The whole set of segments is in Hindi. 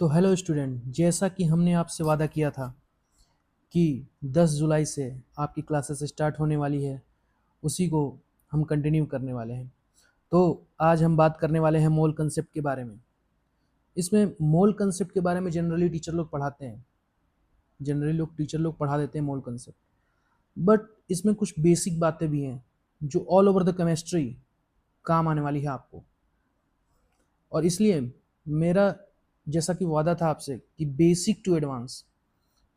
तो हेलो स्टूडेंट, जैसा कि हमने आपसे वादा किया था कि 10 जुलाई से आपकी क्लासेस स्टार्ट होने वाली है, उसी को हम कंटिन्यू करने वाले हैं। तो आज हम बात करने वाले हैं मोल कंसेप्ट के बारे में। इसमें मोल कंसेप्ट के बारे में जनरली टीचर लोग पढ़ाते हैं, टीचर लोग पढ़ा देते हैं मोल कंसेप्ट। बट इसमें कुछ बेसिक बातें भी हैं जो ऑल ओवर द केमिस्ट्री काम आने वाली है आपको। और इसलिए मेरा जैसा कि वादा था आपसे कि बेसिक टू एडवांस,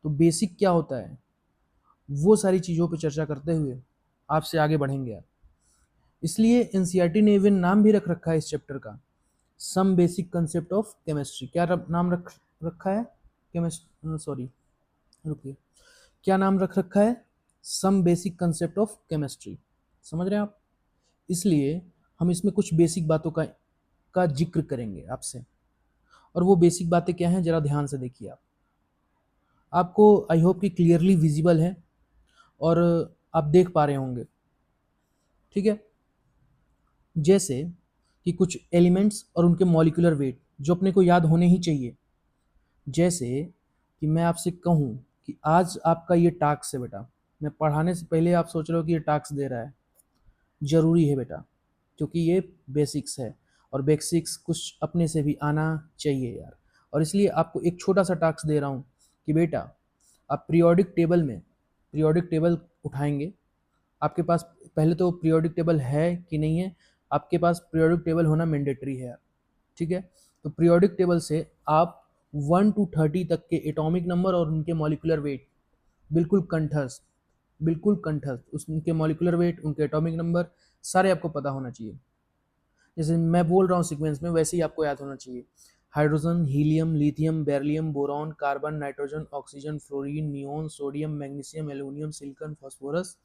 तो बेसिक क्या होता है वो सारी चीज़ों पर चर्चा करते हुए आपसे आगे बढ़ेंगे आप। इसलिए एनसीईआरटी ने इवन नाम भी रख रखा है इस चैप्टर का, some basic concept of chemistry. क्या नाम रख रखा है? सॉरी, रुकिए, क्या नाम रख रखा है? Some basic concept of chemistry. समझ रहे हैं आप? इसलिए हम इसमें कुछ बेसिक बातों का जिक्र करेंगे आपसे। और वो बेसिक बातें क्या हैं, जरा ध्यान से देखिए आप। आपको आई होप कि क्लियरली विजिबल है और आप देख पा रहे होंगे, ठीक है? जैसे कि कुछ एलिमेंट्स और उनके मॉलिक्यूलर वेट जो अपने को याद होने ही चाहिए। जैसे कि मैं आपसे कहूँ कि आज आपका ये टास्क है बेटा, मैं पढ़ाने से पहले आप सोच रहे हो कि ये टास्क दे रहा है, ज़रूरी है बेटा, क्योंकि ये बेसिक्स है और बेसिक्स कुछ अपने से भी आना चाहिए यार। और इसलिए आपको एक छोटा सा टास्क दे रहा हूँ कि बेटा आप पीरियोडिक टेबल उठाएंगे। आपके पास पहले तो पीरियोडिक टेबल है कि नहीं है, आपके पास पीरियोडिक टेबल होना मैंडेटरी है, ठीक है? तो पीरियोडिक टेबल से आप 1 to 30 तक के एटॉमिक नंबर और उनके मॉलिक्यूलर वेट बिल्कुल कंठस्थ उनके मॉलिक्यूलर वेट, उनके एटॉमिक नंबर सारे आपको पता होना चाहिए। जैसे मैं बोल रहा हूँ सीक्वेंस में, वैसे ही आपको याद होना चाहिए। Hydrogen, helium, lithium, beryllium, boron, carbon, nitrogen, oxygen, fluorine, neon, sodium, magnesium, aluminium, silicon, phosphorus,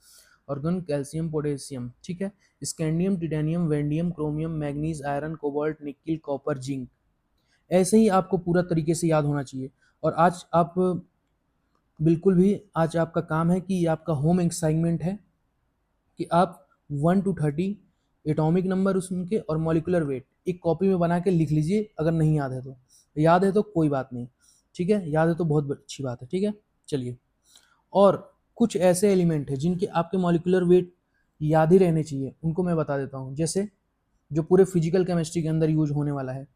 argon, calcium, potassium, ठीक है? Scandium, titanium, vanadium, chromium, manganese, iron, cobalt, nickel, copper, zinc. ऐसे ही आपको पूरा तरीके से याद होना चाहिए। और आज आप बिल्कुल भी, आज आपका काम है कि आपका होम असाइनमेंट है कि आप 1 to 30 एटॉमिक नंबर उनके और मॉलिकुलर वेट एक कॉपी में बना के लिख लीजिए। अगर नहीं याद है तो, याद है तो कोई बात नहीं, ठीक है? याद है तो बहुत अच्छी बात है, ठीक है? चलिए, और कुछ ऐसे एलिमेंट हैं जिनके आपके मॉलिकुलर वेट याद ही रहने चाहिए, उनको मैं बता देता हूँ। जैसे जो पूरे फिजिकल केमिस्ट्री के अंदर यूज होने वाला है,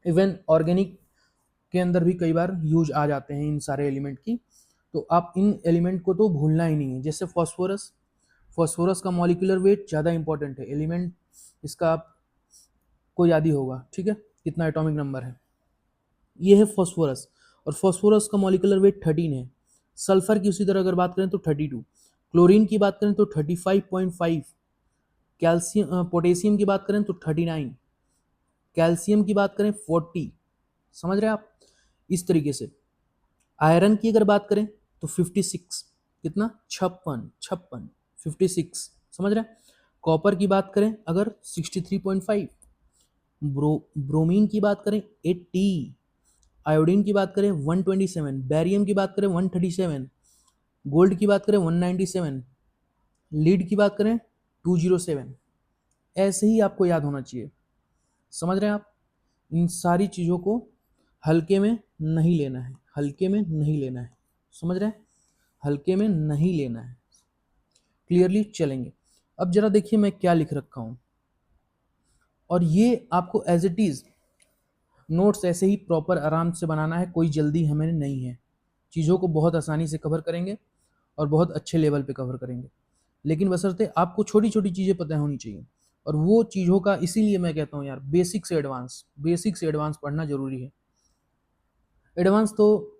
इवन ऑर्गेनिक के अंदर भी कई बार यूज आ जाते हैं इन सारे एलिमेंट की। तो आप इन एलिमेंट को तो भूलना ही नहीं है। जैसे फॉस्फोरस का मॉलिक्यूलर वेट ज़्यादा इंपॉर्टेंट है एलिमेंट, इसका आपको याद ही होगा, ठीक है? कितना एटॉमिक नंबर है, ये है फॉस्फोरस। और फॉस्फोरस का मॉलिक्यूलर वेट 13 है। सल्फर की उसी तरह अगर बात करें तो 32, क्लोरीन की बात करें तो 35.5, कैल्शियम पोटेशियम की बात करें तो 39, कैल्शियम की बात करें 40। समझ रहे हैं आप? इस तरीके से आयरन की अगर बात करें तो 56, कितना? 56, 56। समझ रहे हैं? कॉपर की बात करें अगर 63.5, ब्रोमीन की बात करें 80, आयोडीन की बात करें 127, बैरियम की बात करें 137, गोल्ड की बात करें 197, लीड की बात करें 207। ऐसे ही आपको याद होना चाहिए। समझ रहे हैं आप? इन सारी चीज़ों को हल्के में नहीं लेना है, हल्के में नहीं लेना है। समझ रहे हैं? हल्के में नहीं लेना है। क्लियरली चलेंगे। अब जरा देखिए मैं क्या लिख रखा हूँ, और ये आपको एज इट इज़ नोट्स ऐसे ही प्रॉपर आराम से बनाना है, कोई जल्दी हमें नहीं है। चीज़ों को बहुत आसानी से कवर करेंगे और बहुत अच्छे लेवल पे कवर करेंगे, लेकिन बशर्ते आपको छोटी छोटी चीज़ें पता होनी चाहिए। और वो चीज़ों का, इसीलिए मैं कहता हूँ यार, बेसिक से एडवांस पढ़ना जरूरी है। एडवांस तो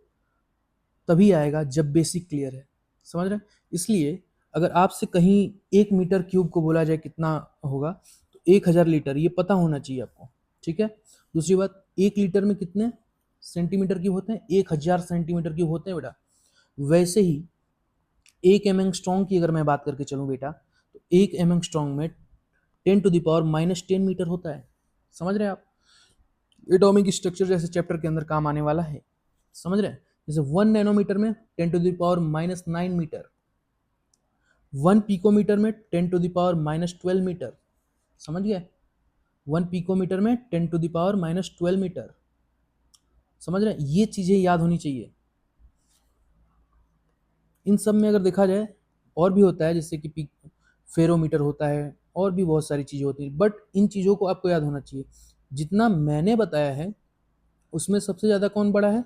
तभी आएगा जब बेसिक क्लियर है। समझ रहे हैं? इसलिए अगर आपसे कहीं 1 मीटर क्यूब को बोला जाए कितना होगा, तो 1000 लीटर, ये पता होना चाहिए आपको, ठीक है? दूसरी बात, 1 लीटर में कितने सेंटीमीटर क्यूब होते हैं? 1000 सेंटीमीटर क्यूब होते हैं बेटा। वैसे ही 1 एमएंगस्ट्रॉन्ग की अगर मैं बात करके चलूँ बेटा, तो 1 एमएंगस्ट्रॉन्ग में 10⁻⁻10 मीटर होता है। समझ रहे हैं आप? एटॉमिक स्ट्रक्चर जैसे चैप्टर के अंदर काम आने वाला है। समझ रहे हैं? जैसे 1 नैनोमीटर में 10⁻⁻9 मीटर, 1 पिकोमीटर में 10⁻⁻12 मीटर। समझ गए? 1 पिकोमीटर में 10⁻⁻12 मीटर। समझ रहे हैं, ये चीज़ें याद होनी चाहिए। इन सब में अगर देखा जाए और भी होता है, जैसे कि फेरोमीटर होता है और भी बहुत सारी चीज़ें होती हैं, बट इन चीज़ों को आपको याद होना चाहिए। जितना मैंने बताया है उसमें सबसे ज़्यादा कौन बड़ा है?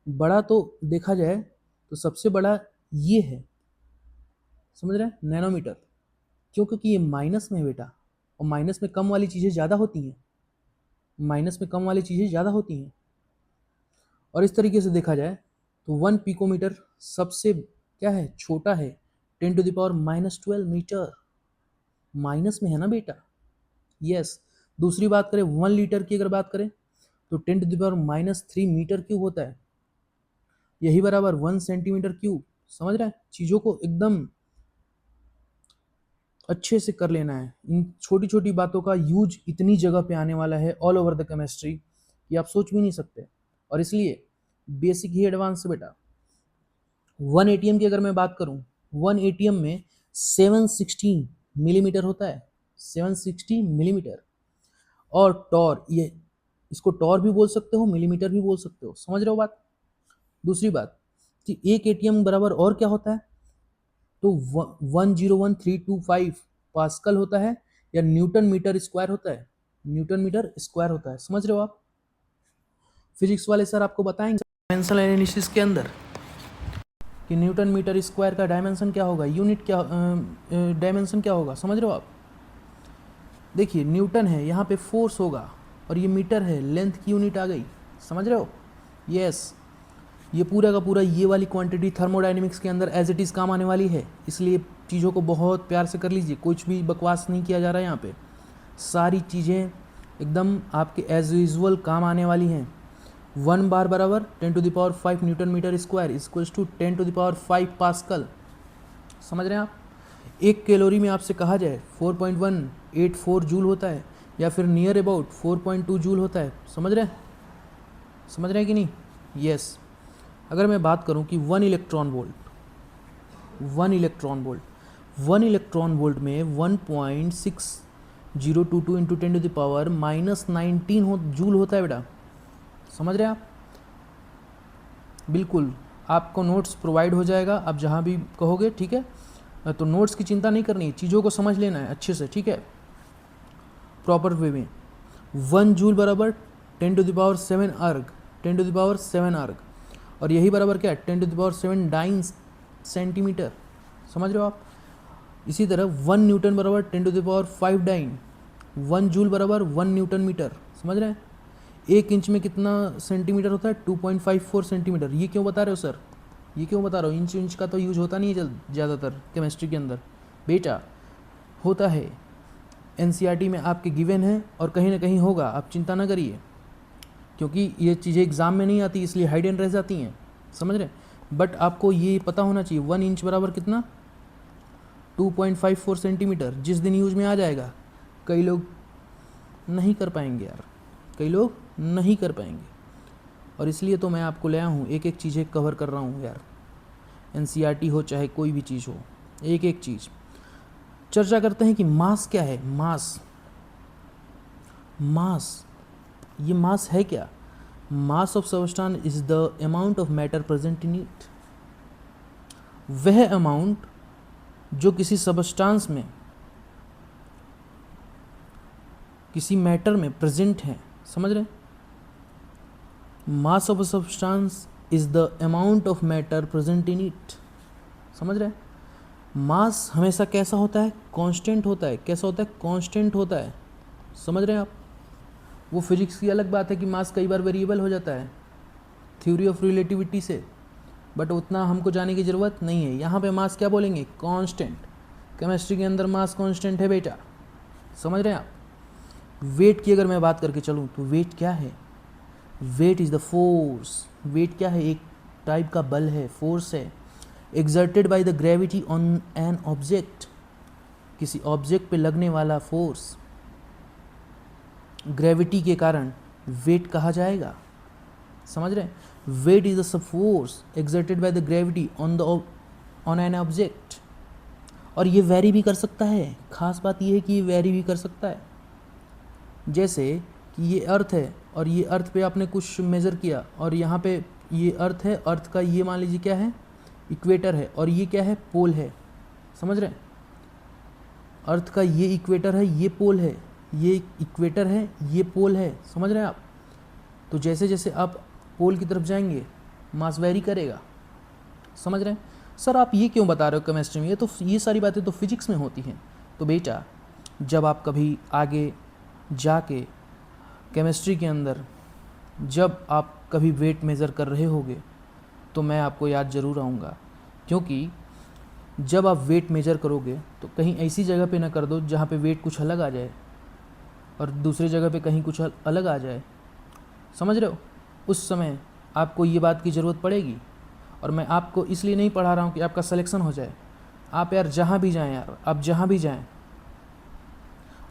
बड़ा तो देखा जाए तो सबसे बड़ा ये है, समझ रहे हैं, नैनोमीटर। क्यों? क्योंकि ये माइनस में है बेटा, और माइनस में कम वाली चीज़ें ज़्यादा होती हैं, माइनस में कम वाली चीज़ें ज़्यादा होती हैं। और इस तरीके से देखा जाए तो 1 पिकोमीटर सबसे क्या है, छोटा है, 10⁻⁻12 मीटर, माइनस में है ना बेटा। यस। दूसरी बात करें 1 लीटर की, अगर बात करें तो 10⁻³ मीटर क्यूब होता है, यही बराबर 1 सेंटीमीटर क्यूब। समझ रहे हैं, चीज़ों को एकदम अच्छे से कर लेना है। इन छोटी छोटी बातों का यूज इतनी जगह पे आने वाला है ऑल ओवर द केमिस्ट्री कि आप सोच भी नहीं सकते, और इसलिए बेसिक ही एडवांस से बेटा। 1 एटीएम की अगर मैं बात करूं, 1 एटीएम में 716 मिलीमीटर होता है, 760 मिलीमीटर। और टॉर, ये इसको टॉर भी बोल सकते हो, मिलीमीटर भी बोल सकते हो, समझ रहे हो बात। दूसरी बात कि एक एटीएम बराबर और क्या होता है, तो 101325 पास्कल होता है, या न्यूटन मीटर स्क्वायर होता है, न्यूटन मीटर स्क्वायर होता है। समझ रहे हो आप। फिजिक्स वाले सर आपको बताएंगे डायमेंशनल एनालिसिस के अंदर कि न्यूटन मीटर स्क्वायर का डायमेंशन क्या होगा, यूनिट क्या, डायमेंशन क्या होगा। समझ रहे हो आप। देखिए न्यूटन है, यहाँ पे फोर्स होगा, और ये मीटर है, लेंथ की यूनिट आ गई। समझ रहे हो। यस। ये पूरा का पूरा ये वाली क्वांटिटी थर्मोडायनेमिक्स के अंदर एज इट इज़ काम आने वाली है, इसलिए चीज़ों को बहुत प्यार से कर लीजिए, कुछ भी बकवास नहीं किया जा रहा है यहाँ पे। सारी चीज़ें एकदम आपके एज यूजुअल काम आने वाली हैं। 1 बार बराबर 10⁵ newton metre square equals to 10⁵ pascal. समझ रहे हैं आप। 1 कैलोरी में आपसे कहा जाए 4.184 जूल होता है, या फिर नियर अबाउट 4.2 जूल होता है। समझ रहे हैं, समझ रहे हैं कि नहीं। यस। अगर मैं बात करूं कि 1 electron volt, 1 electron volt, 1 electron volt में 1.6022 इंटू 10⁻⁻19 जूल होता है बेटा। समझ रहे हैं आप। बिल्कुल, आपको नोट्स प्रोवाइड हो जाएगा, आप जहाँ भी कहोगे, ठीक है। तो नोट्स की चिंता नहीं करनी है, चीज़ों को समझ लेना है अच्छे से, ठीक है, प्रॉपर वे में। 1 जूल बराबर 10⁻7 अर्ग, 10⁻7 अर्ग, और यही बराबर क्या है, 10⁻7 डाइन सेंटीमीटर। समझ रहे हो आप। इसी तरह 1 न्यूटन बराबर 10⁵ डाइन, 1 जूल बराबर 1 न्यूटन मीटर। समझ रहे हैं। 1 इंच में कितना सेंटीमीटर होता है, 2.54 सेंटीमीटर। ये क्यों बता रहे हो सर, ये क्यों बता रहे हो, इंच का तो यूज होता नहीं है ज़्यादातर केमिस्ट्री के अंदर बेटा। होता है, एनसीईआरटी में आपके गिवन है, और कहीं ना कहीं होगा, आप चिंता ना करिए, क्योंकि ये चीज़ें एग्ज़ाम में नहीं आती, इसलिए हाइडन रह जाती हैं। समझ रहे हैं। बट आपको ये पता होना चाहिए 1 इंच बराबर कितना, 2.54 सेंटीमीटर। जिस दिन यूज में आ जाएगा, कई लोग नहीं कर पाएंगे यार, कई लोग नहीं कर पाएंगे, और इसलिए तो मैं आपको ले आया हूँ, एक एक चीज़ें कवर कर रहा हूँ यार। एनसीईआरटी हो चाहे कोई भी चीज़ हो, एक एक चीज़ चर्चा करते हैं कि मास क्या है। मास, मास, ये मास है क्या। Mass of substance is the amount of matter present in it, वह अमाउंट जो किसी सबस्टांस में, किसी मैटर में प्रेजेंट है। समझ रहे हैं। Mass of a substance is the amount of matter present in it. समझ रहे हैं। मास हमेशा कैसा होता है, कांस्टेंट होता है। कैसा होता है, कांस्टेंट होता है। समझ रहे हैं आप। वो फिजिक्स की अलग बात है कि मास कई बार वेरिएबल हो जाता है थ्योरी ऑफ रिलेटिविटी से, बट उतना हमको जाने की ज़रूरत नहीं है। यहाँ पे मास क्या बोलेंगे, कांस्टेंट। केमिस्ट्री के अंदर मास कांस्टेंट है बेटा। समझ रहे हैं आप। वेट की अगर मैं बात करके चलूँ तो वेट क्या है, weight is the force. Weight क्या है, एक टाइप का बल है, फोर्स है, exerted by the gravity on an object. किसी ऑब्जेक्ट पे लगने वाला फोर्स ग्रेविटी के कारण वेट कहा जाएगा। समझ रहे हैं। Weight is the force exerted by the gravity on an object. और ये वेरी भी कर सकता है, खास बात ये है कि ये वेरी भी कर सकता है। जैसे कि ये अर्थ है और ये अर्थ पे आपने कुछ मेज़र किया, और यहाँ पे ये अर्थ है, अर्थ का ये मान लीजिए क्या है, इक्वेटर है, और ये क्या है, पोल है। समझ रहे हैं? अर्थ का ये इक्वेटर है, ये पोल है, ये इक्वेटर है, ये पोल है। समझ रहे हैं आप? तो जैसे जैसे आप पोल की तरफ जाएंगे मास वेरी करेगा। समझ रहे हैं? सर आप ये क्यों बता रहे हो केमिस्ट्री में? ये सारी बातें तो फिजिक्स में होती हैं। तो बेटा जब आप कभी आगे जाके केमिस्ट्री के अंदर जब आप कभी वेट मेज़र कर रहे होगे तो मैं आपको याद ज़रूर आऊँगा, क्योंकि जब आप वेट मेज़र करोगे तो कहीं ऐसी जगह पे ना कर दो जहाँ पे वेट कुछ अलग आ जाए और दूसरी जगह पे कहीं कुछ अलग आ जाए। समझ रहे हो? उस समय आपको ये बात की ज़रूरत पड़ेगी। और मैं आपको इसलिए नहीं पढ़ा रहा हूँ कि आपका सिलेक्शन हो जाए। आप यार जहाँ भी जाएँ, यार आप जहाँ भी जाएँ,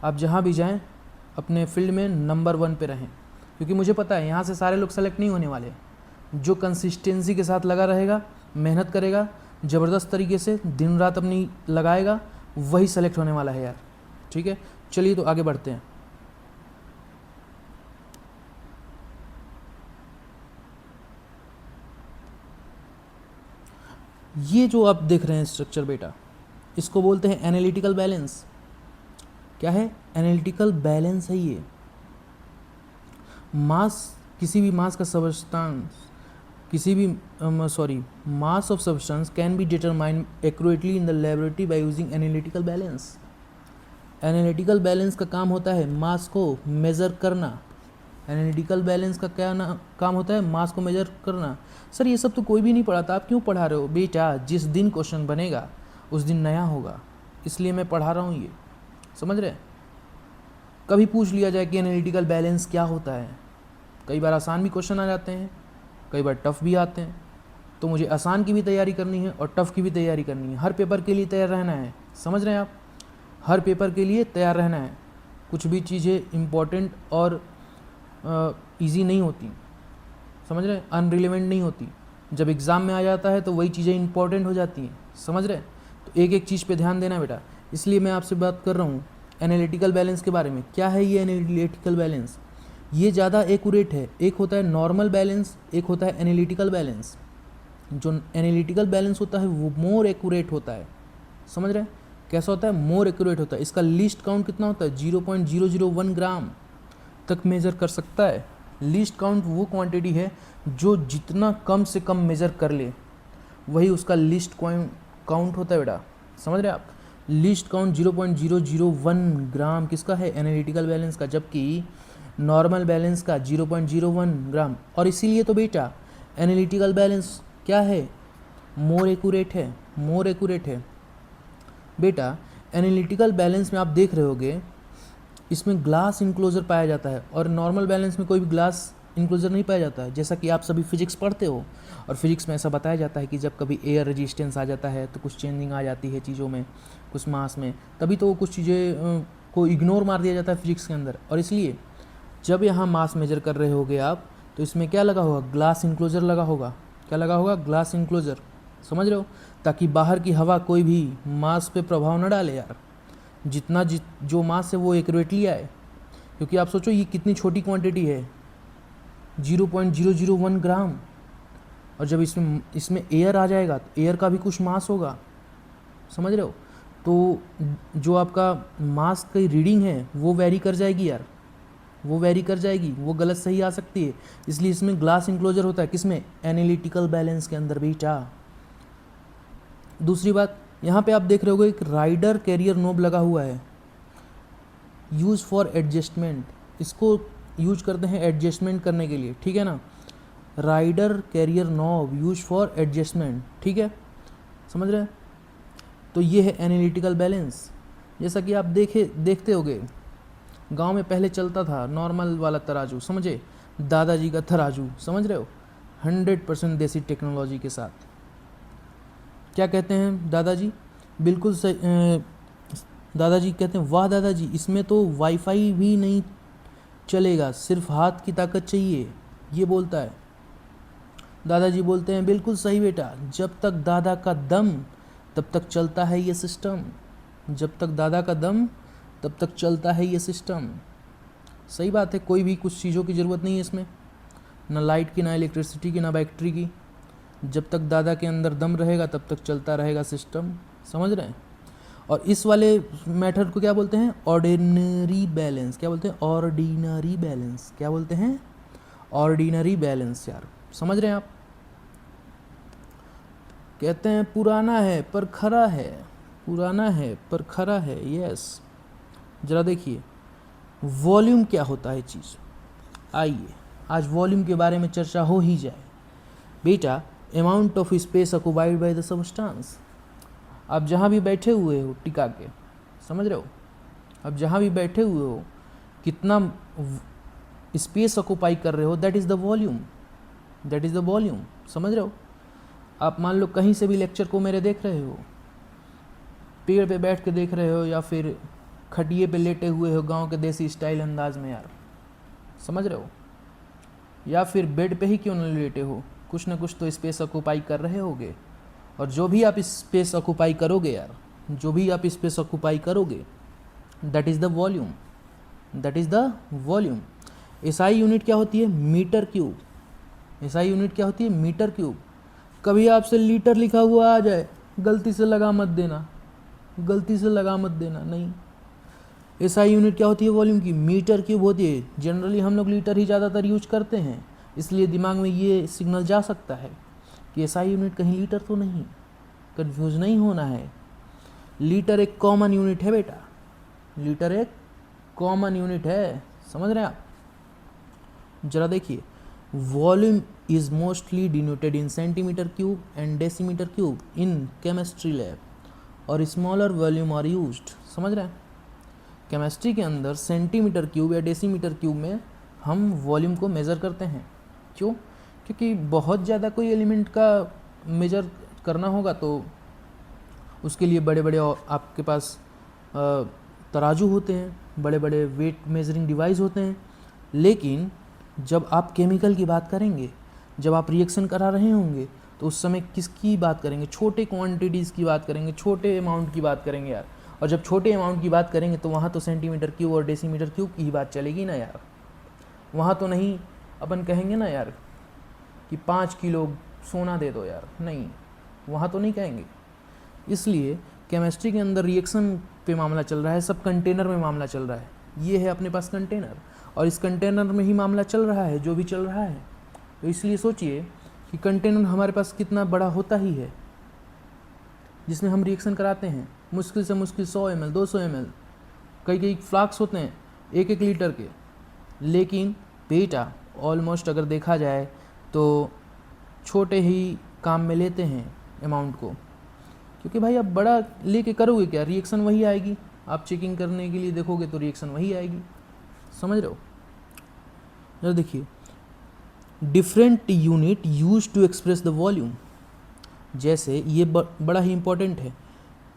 आप जहाँ भी जाएँ अपने फील्ड में नंबर 1 पे रहें, क्योंकि मुझे पता है यहाँ से सारे लोग सेलेक्ट नहीं होने वाले। जो कंसिस्टेंसी के साथ लगा रहेगा, मेहनत करेगा, ज़बरदस्त तरीके से दिन रात अपनी लगाएगा, वही सेलेक्ट होने वाला है यार। ठीक है, चलिए तो आगे बढ़ते हैं। ये जो आप देख रहे हैं स्ट्रक्चर बेटा, इसको बोलते हैं एनालिटिकल बैलेंस। क्या है? एनालिटिकल बैलेंस है ये। मास, किसी भी मास का substance, mass of substance can be determine accurately in the laboratory by using analytical balance. Analytical balance का काम होता है मास को मेज़र करना। एनालिटिकल बैलेंस का क्या काम होता है? मास को मेजर करना। सर ये सब तो कोई भी नहीं पढ़ाता, आप क्यों पढ़ा रहे हो? बेटा जिस दिन क्वेश्चन बनेगा उस दिन नया होगा, इसलिए मैं पढ़ा रहा हूँ ये। समझ रहे? कभी पूछ लिया जाए कि एनालिटिकल बैलेंस क्या होता है। कई बार आसान भी क्वेश्चन आ जाते हैं, कई बार टफ़ भी आते हैं। तो मुझे आसान की भी तैयारी करनी है और टफ़ की भी तैयारी करनी है। हर पेपर के लिए तैयार रहना है। समझ रहे हैं आप? हर पेपर के लिए तैयार रहना है। कुछ भी चीज़ें इम्पॉर्टेंट और ईजी नहीं होती। समझ रहे? अनरिलेवेंट नहीं होती। जब एग्ज़ाम में आ जाता है तो वही चीज़ें इंपॉर्टेंट हो जाती हैं। समझ रहे? तो एक एक चीज़ पे ध्यान देना बेटा। इसलिए मैं आपसे बात कर रहा हूँ एनालिटिकल बैलेंस के बारे में। क्या है ये एनालिटिकल बैलेंस? ये ज़्यादा एक्यूरेट है। एक होता है नॉर्मल बैलेंस, एक होता है एनालिटिकल बैलेंस। जो एनालिटिकल बैलेंस होता है वो मोर एक्यूरेट होता है। समझ रहे? कैसा होता है? मोर एक्यूरेट होता है। इसका लीस्ट काउंट कितना होता है? 0.001 ग्राम तक मेज़र कर सकता है। लीस्ट काउंट वो क्वांटिटी है जो जितना कम से कम मेज़र कर ले वही उसका लीस्ट काउंट होता है बेटा। समझ रहे आप? लीस्ट काउंट 0.001 ग्राम किसका है? एनालिटिकल बैलेंस का, जबकि नॉर्मल बैलेंस का 0.01 ग्राम। और इसीलिए तो बेटा एनालिटिकल बैलेंस क्या है? मोर एक्यूरेट है। मोर एक्यूरेट है बेटा। एनालिटिकल बैलेंस में आप देख रहे होगे इसमें ग्लास इनक्लोजर पाया जाता है और नॉर्मल बैलेंस में कोई भी ग्लास इनक्लोजर नहीं पाया जाता है। जैसा कि आप सभी फिजिक्स पढ़ते हो और फिजिक्स में ऐसा बताया जाता है कि जब कभी एयर रेजिस्टेंस आ जाता है तो कुछ चेंजिंग आ जाती है चीज़ों में, कुछ मास में, तभी तो कुछ चीज़ें को इग्नोर मार दिया जाता है फिजिक्स के अंदर। और इसलिए जब यहाँ मास मेजर कर रहे होगे आप तो इसमें क्या लगा होगा? ग्लास इनक्लोजर लगा होगा। क्या लगा होगा? Glass enclosure. समझ रहे हो? ताकि बाहर की हवा कोई भी मास पे प्रभाव न डाले यार। जितना जो मास है वो एक्यूरेटली आए। क्योंकि आप सोचो ये कितनी छोटी क्वांटिटी है, 0.001 ग्राम। और जब इसमें एयर आ जाएगा तो एयर का भी कुछ मास होगा। समझ रहे हो? तो जो आपका मास की रीडिंग है वो वेरी कर जाएगी यार, वो वेरी कर जाएगी, वो गलत सही आ सकती है। इसलिए इसमें ग्लास इनक्लोजर होता है। किसमें? एनालिटिकल बैलेंस के अंदर बेटा। दूसरी बात, यहाँ पे आप देख रहे होगे एक राइडर कैरियर नोब लगा हुआ है, यूज़ फॉर एडजस्टमेंट। इसको यूज करते हैं एडजस्टमेंट करने के लिए। ठीक है ना? Rider carrier knob use for adjustment. ठीक है, समझ रहे हैं? तो ये है एनालिटिकल बैलेंस। जैसा कि आप देखते होगे गांव में पहले चलता था नॉर्मल वाला तराजू, समझे? दादाजी का तराजू। समझ रहे हो? 100% देसी टेक्नोलॉजी के साथ। क्या कहते हैं दादाजी? बिल्कुल सही। दादाजी कहते हैं वाह दादाजी, इसमें तो वाईफाई भी नहीं चलेगा, सिर्फ हाथ की ताकत चाहिए, ये बोलता है। दादाजी बोलते हैं बिल्कुल सही बेटा, जब तक दादा का दम तब तक चलता है ये सिस्टम। जब तक दादा का दम तब तक चलता है ये सिस्टम। सही बात है, कोई भी कुछ चीज़ों की ज़रूरत नहीं है इसमें, ना लाइट की, ना इलेक्ट्रिसिटी की, ना बैटरी की। जब तक दादा के अंदर दम रहेगा तब तक चलता रहेगा सिस्टम, समझ रहे हैं। और इस वाले मेथड को क्या बोलते हैं? Ordinary balance. क्या बोलते हैं? Ordinary balance. क्या बोलते हैं? Ordinary balance. यार समझ रहे हैं आप? कहते हैं पुराना है पर खरा है, पुराना है पर खरा है। यस, ज़रा देखिए वॉल्यूम क्या होता है चीज़। आइए आज वॉल्यूम के बारे में चर्चा हो ही जाए। बेटा, amount of space occupied by the substance. आप जहाँ भी बैठे हुए हो टिका के, समझ रहे हो, आप जहाँ भी बैठे हुए हो कितना स्पेस ऑक्युपाई कर रहे हो, that is the volume, that is the volume. समझ रहे हो? आप मान लो कहीं से भी लेक्चर को मेरे देख रहे हो, पेड़ पे बैठ के देख रहे हो या फिर खटिए पे लेटे हुए हो गांव के देसी स्टाइल अंदाज में, यार समझ रहे हो, या फिर बेड पे ही क्यों न लेटे हो, कुछ ना कुछ तो स्पेस ऑक्युपाई कर रहे होगे। और जो भी आप स्पेस ऑक्युपाई करोगे यार, जो भी आप स्पेस ऑक्युपाई करोगे, that is the volume, that is the volume. SI unit क्या होती है? Metre cube. एसआई यूनिट क्या होती है? Metre cube. कभी आपसे लीटर लिखा हुआ आ जाए, गलती से लगा मत देना, गलती से लगा मत देना, नहीं। एसआई यूनिट क्या होती है? वॉल्यूम की। मीटर क्यूब होती है। जनरली हम लोग लीटर ही ज़्यादातर यूज करते हैं, इसलिए दिमाग में ये सिग्नल जा सकता है कि एसआई यूनिट कहीं लीटर तो नहीं, कंफ्यूज नहीं होना है। लीटर एक कॉमन यूनिट है बेटा, लीटर एक कॉमन यूनिट है, समझ रहे हैं आप? जरा देखिए, volume is mostly denoted in centimetre cube and decimetre cube in chemistry lab, और स्मॉलर वॉल्यूम आर यूज्ड। समझ रहे हैं? केमिस्ट्री के अंदर सेंटीमीटर क्यूब या डेसीमीटर क्यूब में हम वॉल्यूम को मेज़र करते हैं। क्यों? क्योंकि बहुत ज़्यादा कोई एलिमेंट का मेजर करना होगा तो उसके लिए बड़े बड़े आपके पास तराजू होते हैं, बड़े बड़े वेट मेजरिंग डिवाइस होते हैं। लेकिन जब आप केमिकल की बात करेंगे, जब आप रिएक्शन करा रहे होंगे, तो उस समय किसकी बात करेंगे? छोटे क्वांटिटीज़ की बात करेंगे, छोटे अमाउंट की बात करेंगे यार। और जब छोटे अमाउंट की बात करेंगे तो वहाँ तो सेंटीमीटर क्यूब और डेसीमीटर क्यूब की ही बात चलेगी ना यार। वहाँ तो नहीं अपन कहेंगे ना यार कि 5 किलो सोना दे दो यार, नहीं, वहाँ तो नहीं कहेंगे। इसलिए केमिस्ट्री के अंदर रिएक्शन पे मामला चल रहा है, सब कंटेनर में मामला चल रहा है। ये है अपने पास कंटेनर, और इस कंटेनर में ही मामला चल रहा है जो भी चल रहा है। तो इसलिए सोचिए कि कंटेनर हमारे पास कितना बड़ा होता ही है जिसमें हम रिएक्शन कराते हैं। मुश्किल से मुश्किल 100 ml 200 ml, कई कई फ्लास्क होते हैं 1-1 लीटर के। लेकिन बेटा ऑलमोस्ट अगर देखा जाए तो छोटे ही काम में लेते हैं अमाउंट को, क्योंकि भाई आप बड़ा लेके करोगे क्या? रिएक्शन वही आएगी। आप चेकिंग करने के लिए देखोगे तो रिएक्शन वही आएगी, समझ रहे हो? जरा देखिए, different unit use to express the volume. जैसे ये बड़ा ही इंपॉर्टेंट है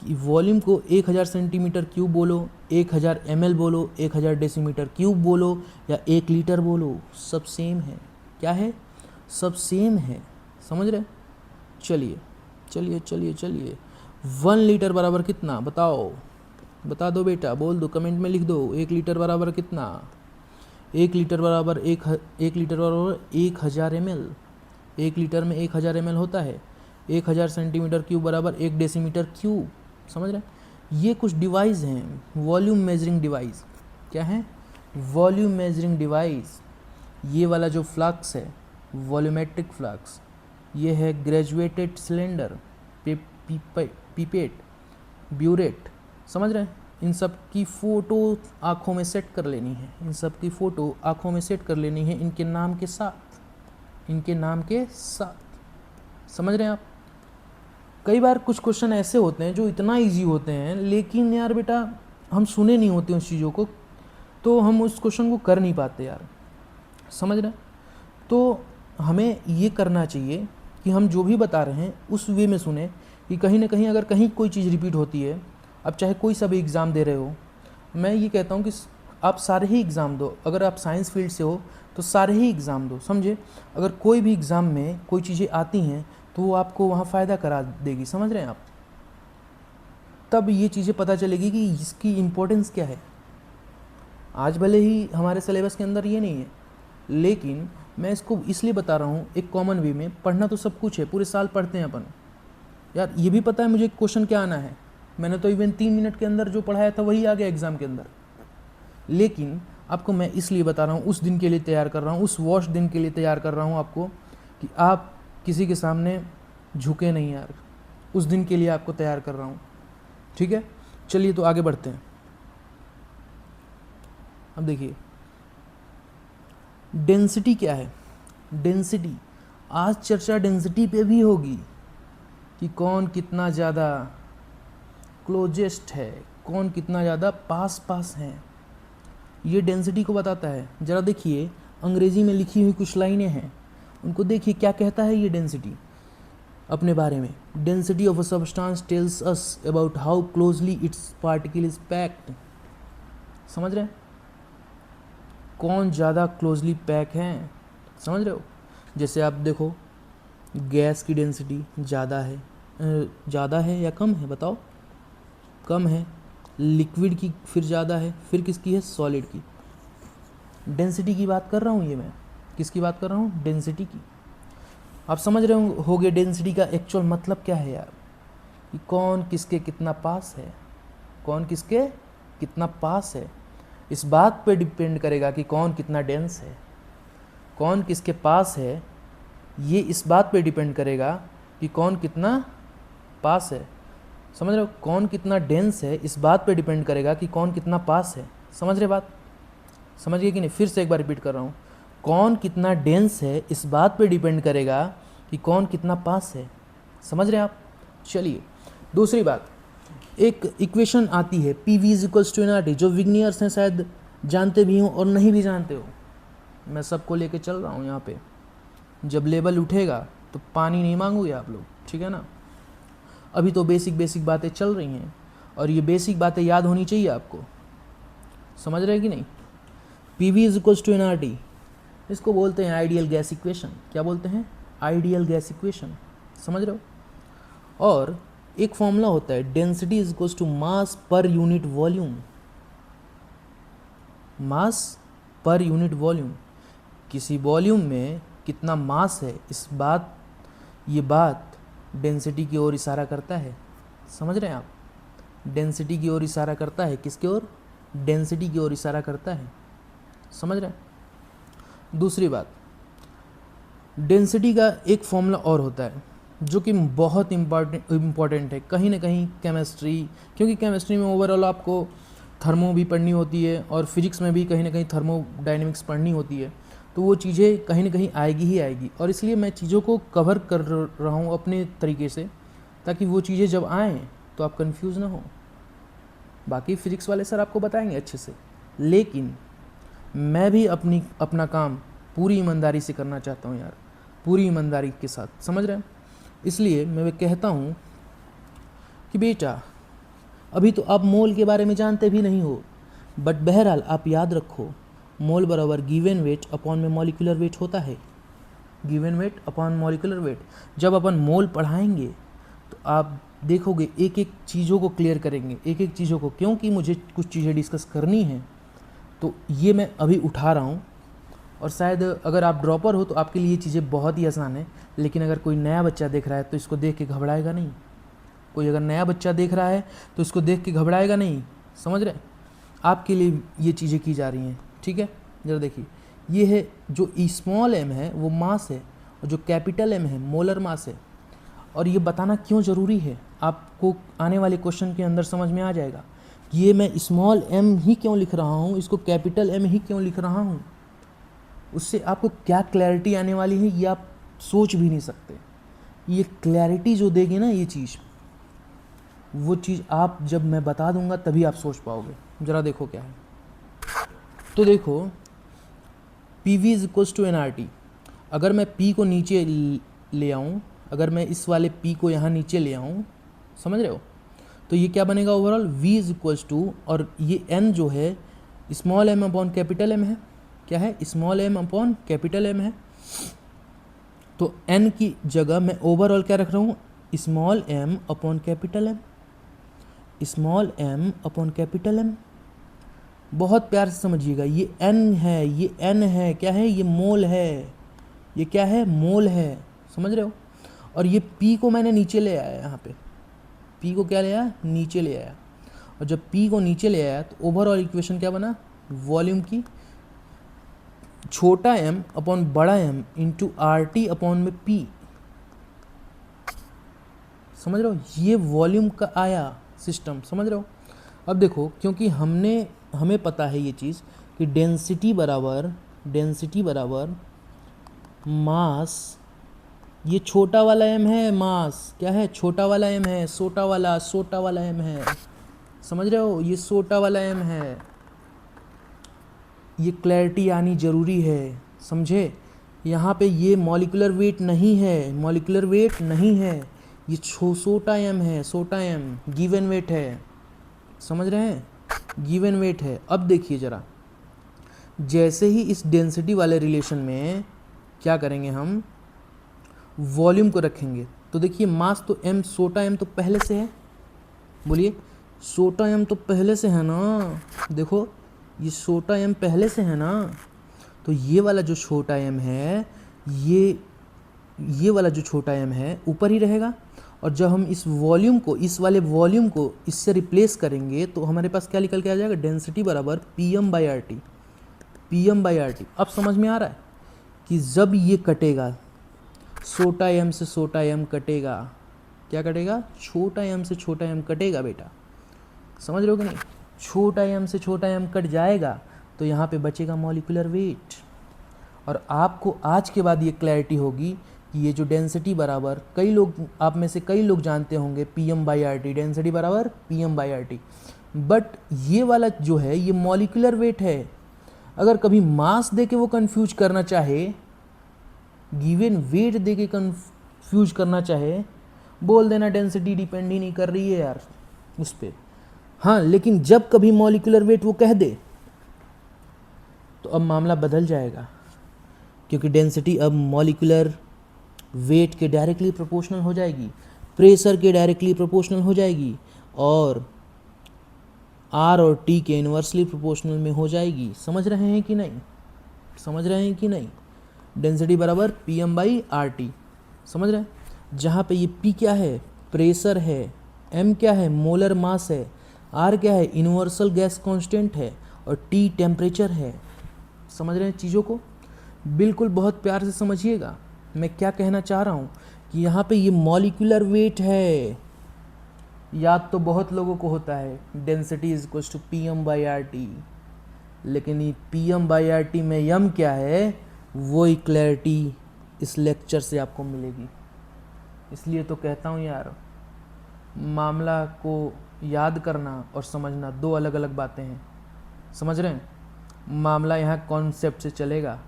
कि वॉल्यूम को 1000 सेंटीमीटर क्यूब बोलो, 1000 ml बोलो, 1000 डेसीमीटर क्यूब बोलो या 1 लीटर बोलो, सब सेम है। क्या है? सब सेम है, समझ रहे? चलिए चलिए चलिए चलिए, 1 लीटर बराबर कितना बताओ? बता दो बेटा, बोल दो, कमेंट में लिख दो। 1 लीटर बराबर कितना? 1 लीटर बराबर 1 लीटर बराबर 1000 ml। 1 लीटर में 1000 ml होता है। 1000 सेंटीमीटर क्यूब बराबर 1 डेसीमीटर क्यूब, समझ रहे हैं? ये कुछ डिवाइस हैं, वॉल्यूम मेजरिंग डिवाइस। क्या है? Volume measuring device. ये वाला जो फ्लक्स है, वॉल्यूमेट्रिक फ्लक्स, ये है ग्रेजुएटेड सिलेंडर, पिपेट, ब्यूरेट, समझ रहे हैं? इन सब की फ़ोटो आँखों में सेट कर लेनी है, इन सब की फ़ोटो आँखों में सेट कर लेनी है इनके नाम के साथ, इनके नाम के साथ, समझ रहे हैं आप? कई बार कुछ क्वेश्चन ऐसे होते हैं जो इतना इजी होते हैं, लेकिन यार बेटा हम सुने नहीं होते उस चीज़ों को, तो हम उस क्वेश्चन को कर नहीं पाते यार, समझ रहे हैं? तो हमें ये करना चाहिए कि हम जो भी बता रहे हैं उस वे में सुने, कि कहीं ना कहीं अगर कहीं कोई चीज़ रिपीट होती है, अब चाहे कोई सा भी एग्ज़ाम दे रहे हो, मैं ये कहता हूँ कि आप सारे ही एग्ज़ाम दो। अगर आप साइंस फील्ड से हो तो सारे ही एग्ज़ाम दो, समझे? अगर कोई भी एग्ज़ाम में कोई चीज़ें आती हैं तो वो आपको वहाँ फ़ायदा करा देगी, समझ रहे हैं आप? तब ये चीज़ें पता चलेगी कि इसकी इम्पोर्टेंस क्या है। आज भले ही हमारे सिलेबस के अंदर ये नहीं है, लेकिन मैं इसको इसलिए बता रहा हूँ एक कॉमन वे में। पढ़ना तो सब कुछ है, पूरे साल पढ़ते हैं अपन यार। ये भी पता है मुझे क्वेश्चन क्या आना है, मैंने तो इवन 3 मिनट के अंदर जो पढ़ाया था वही आ गया एग्ज़ाम के अंदर। लेकिन आपको मैं इसलिए बता रहा हूँ, उस दिन के लिए तैयार कर रहा हूँ, उस वॉश दिन के लिए तैयार कर रहा हूँ आपको, कि आप किसी के सामने झुके नहीं यार। उस दिन के लिए आपको तैयार कर रहा हूँ, ठीक है। चलिए तो आगे बढ़ते हैं। अब देखिए डेंसिटी क्या है। डेंसिटी, आज चर्चा डेंसिटी पे भी होगी कि कौन कितना ज़्यादा क्लोजेस्ट है, कौन कितना ज़्यादा पास पास है, ये डेंसिटी को बताता है। ज़रा देखिए अंग्रेज़ी में लिखी हुई कुछ लाइनें हैं, उनको देखिए क्या कहता है ये डेंसिटी अपने बारे में। Density of a substance tells us about how closely it's particle is packed. समझ रहे हैं, कौन ज़्यादा क्लोजली पैक हैं, समझ रहे हो। जैसे आप देखो गैस की डेंसिटी ज़्यादा है या कम है, बताओ। कम है। लिक्विड की फिर ज़्यादा है, फिर किसकी है, सॉलिड की। डेंसिटी की बात कर रहा हूँ ये मैं, किसकी बात कर रहा हूँ, डेंसिटी की। आप समझ रहे होगे डेंसिटी का एक्चुअल मतलब क्या है यार, कि कौन किसके कितना पास है, कौन किसके कितना पास है। इस बात पे डिपेंड करेगा कि कौन कितना डेंस है, कौन किसके पास है। ये इस बात पे डिपेंड करेगा कि कौन कितना पास है। समझ रहे हो, कौन कितना डेंस है इस बात पे डिपेंड करेगा कि कौन कितना पास है। समझ रहे बात, समझ गए कि नहीं। फिर से एक बार रिपीट कर रहा हूँ, कौन कितना डेंस है इस बात पे डिपेंड करेगा कि कौन कितना पास है। समझ रहे हैं आप। चलिए दूसरी बात, एक इक्वेशन आती है PV = nRT, जो विग्नियर्स हैं शायद जानते भी हो और नहीं भी जानते हो। मैं सबको लेके चल रहा हूँ यहाँ पे। जब लेवल उठेगा तो पानी नहीं मांगोगे आप लोग, ठीक है ना। अभी तो बेसिक बातें चल रही हैं और ये बेसिक बातें याद होनी चाहिए आपको। समझ रहे हैं कि नहीं। PV = nRT, इसको बोलते हैं आइडियल गैस इक्वेशन। क्या बोलते हैं, आइडियल गैस इक्वेशन। समझ रहे हो। और एक फॉर्मूला होता है डेंसिटी = मास पर यूनिट वॉल्यूम। मास पर यूनिट वॉल्यूम, किसी वॉल्यूम में कितना मास है, ये बात डेंसिटी की ओर इशारा करता है। समझ रहे हैं आप, डेंसिटी की ओर इशारा करता है। किसकी ओर, डेंसिटी की ओर इशारा करता है। समझ रहे हैं। दूसरी बात, डेंसिटी का एक फॉर्मूला और होता है जो कि बहुत इम्पॉर्टेंट है कहीं ना कहीं केमिस्ट्री, क्योंकि केमिस्ट्री में ओवरऑल आपको थर्मो भी पढ़नी होती है और फिजिक्स में भी कहीं ना कहीं थर्मोडायनेमिक्स पढ़नी होती है। तो वो चीज़ें कहीं ना कहीं आएगी ही आएगी, और इसलिए मैं चीज़ों को कवर कर रहा हूँ अपने तरीके से, ताकि वो चीज़ें जब आएँ तो आप कंफ्यूज ना हो। बाकी फिजिक्स वाले सर आपको बताएंगे अच्छे से, लेकिन मैं भी अपना काम पूरी ईमानदारी से करना चाहता हूँ यार, पूरी ईमानदारी के साथ। समझ रहे हैं। इसलिए मैं कहता हूँ कि बेटा अभी तो आप मोल के बारे में जानते भी नहीं हो, बट बहरहाल आप याद रखो, मोल बराबर गिवन वेट अपॉन में मॉलिक्यूलर वेट होता है। Given weight upon molecular weight. जब अपन मोल पढ़ाएंगे तो आप देखोगे एक एक चीज़ों को क्लियर करेंगे, एक एक चीज़ों को, क्योंकि मुझे कुछ चीज़ें डिस्कस करनी है। तो ये मैं अभी उठा रहा हूँ, और शायद अगर आप ड्रॉपर हो तो आपके लिए ये चीज़ें बहुत ही आसान है। लेकिन अगर कोई नया बच्चा देख रहा है तो इसको देख के घबराएगा नहीं। कोई अगर नया बच्चा देख रहा है तो इसको देख के घबराएगा नहीं। समझ रहे हैं। आपके लिए ये चीज़ें की जा रही हैं, ठीक है। जरा देखिए, ये है जो स्मॉल m है वो मास है, और जो कैपिटल M है मोलर मास है। और ये बताना क्यों ज़रूरी है आपको आने वाले क्वेश्चन के अंदर समझ में आ जाएगा। ये मैं स्मॉल m ही क्यों लिख रहा हूँ, इसको कैपिटल M ही क्यों लिख रहा हूँ, उससे आपको क्या क्लैरिटी आने वाली है ये आप सोच भी नहीं सकते। ये क्लैरिटी जो देगी ना ये चीज़, वो चीज़ आप जब मैं बता दूंगा तभी आप सोच पाओगे। ज़रा देखो क्या है। तो देखो PV = nRT। अगर मैं P को नीचे ले आऊँ, अगर मैं इस वाले P को यहाँ नीचे ले आऊँ, समझ रहे हो, तो ये क्या बनेगा ओवरऑल V और ये N जो है small m upon capital M है। क्या है, small m upon capital M है। तो N की जगह मैं ओवरऑल क्या रख रहा हूँ, small m upon capital M, small m upon capital M। बहुत प्यार से समझिएगा, ये n है, ये n है, क्या है, ये मोल है, ये क्या है, मोल है, समझ रहे हो। और ये p को मैंने नीचे ले आया, यहाँ पे p को क्या ले आया, नीचे ले आया। और जब p को नीचे ले आया तो ओवरऑल इक्वेशन क्या बना, वॉल्यूम की छोटा m अपॉन बड़ा m into R T upon में p, समझ रहे हो, ये वॉल्यूम का आया सिस्टम, समझ रहे हो। अब देखो, क्योंकि हमें पता है ये चीज़ कि डेंसिटी बराबर मास, ये छोटा वाला m है, मास क्या है, छोटा वाला m है, सोटा वाला m है, समझ रहे हो, ये सोटा वाला m है। ये क्लैरिटी आनी ज़रूरी है, समझे। यहाँ पे ये मॉलिक्यूलर वेट नहीं है, ये सोटा m है, सोटा m गिवन वेट है, समझ रहे हैं, गिवन वेट है। अब देखिए ज़रा, जैसे ही इस डेंसिटी वाले रिलेशन में क्या करेंगे, हम वॉल्यूम को रखेंगे, तो देखिए मास तो m, सोटा m तो पहले से है, बोलिए सोटा m तो पहले से है ना, देखो ये सोटा m पहले से है ना, तो ये वाला जो छोटा m है, ये वाला जो छोटा m है ऊपर ही रहेगा। और जब हम इस वॉल्यूम को, इस वाले वॉल्यूम को इससे रिप्लेस करेंगे तो हमारे पास क्या निकल के आ जाएगा, डेंसिटी बराबर pm/RT। अब समझ में आ रहा है कि जब ये कटेगा, छोटा m से छोटा m कटेगा, क्या कटेगा, छोटा m से छोटा m कटेगा बेटा, समझ रहे हो कि नहीं, छोटा m से छोटा m कट जाएगा तो यहाँ पे बचेगा मॉलिक्यूलर वेट। और आपको आज के बाद ये क्लैरिटी होगी कि ये जो डेंसिटी बराबर, कई लोग, आप में से कई लोग जानते होंगे pm/RT, डेंसिटी बराबर pm/RT, बट ये वाला जो है ये मॉलिक्यूलर वेट है। अगर कभी मास दे के वो कंफ्यूज करना चाहे, गिवन वेट दे के कंफ्यूज करना चाहे, बोल देना डेंसिटी डिपेंड ही नहीं कर रही है यार उस पर। हाँ, लेकिन जब कभी मॉलिक्यूलर वेट वो कह दे तो अब मामला बदल जाएगा, क्योंकि डेंसिटी अब मॉलिक्यूलर वेट के डायरेक्टली प्रोपोर्शनल हो जाएगी, प्रेशर के डायरेक्टली प्रोपोर्शनल हो जाएगी, और आर और टी के इन्वर्सली प्रोपोर्शनल में हो जाएगी। समझ रहे हैं कि नहीं, डेंसिटी बराबर pm/RT, समझ रहे हैं। जहाँ पे ये p क्या है, प्रेशर है, m क्या है, मोलर मास है, r क्या है, यूनिवर्सल गैस कांस्टेंट है, और t टेम्परेचर है। समझ रहे हैं चीज़ों को, बिल्कुल बहुत प्यार से समझिएगा मैं क्या कहना चाह रहा हूँ, कि यहाँ पे ये मॉलिक्यूलर वेट है। याद तो बहुत लोगों को होता है density is equal to pm/RT, लेकिन ये pm/RT में m क्या है, वही क्लैरिटी इस लेक्चर से आपको मिलेगी। इसलिए तो कहता हूँ यार, मामला को याद करना और समझना दो अलग अलग बातें हैं, समझ रहे हैं। मामला यहाँ कॉन्सेप्ट से चलेगा,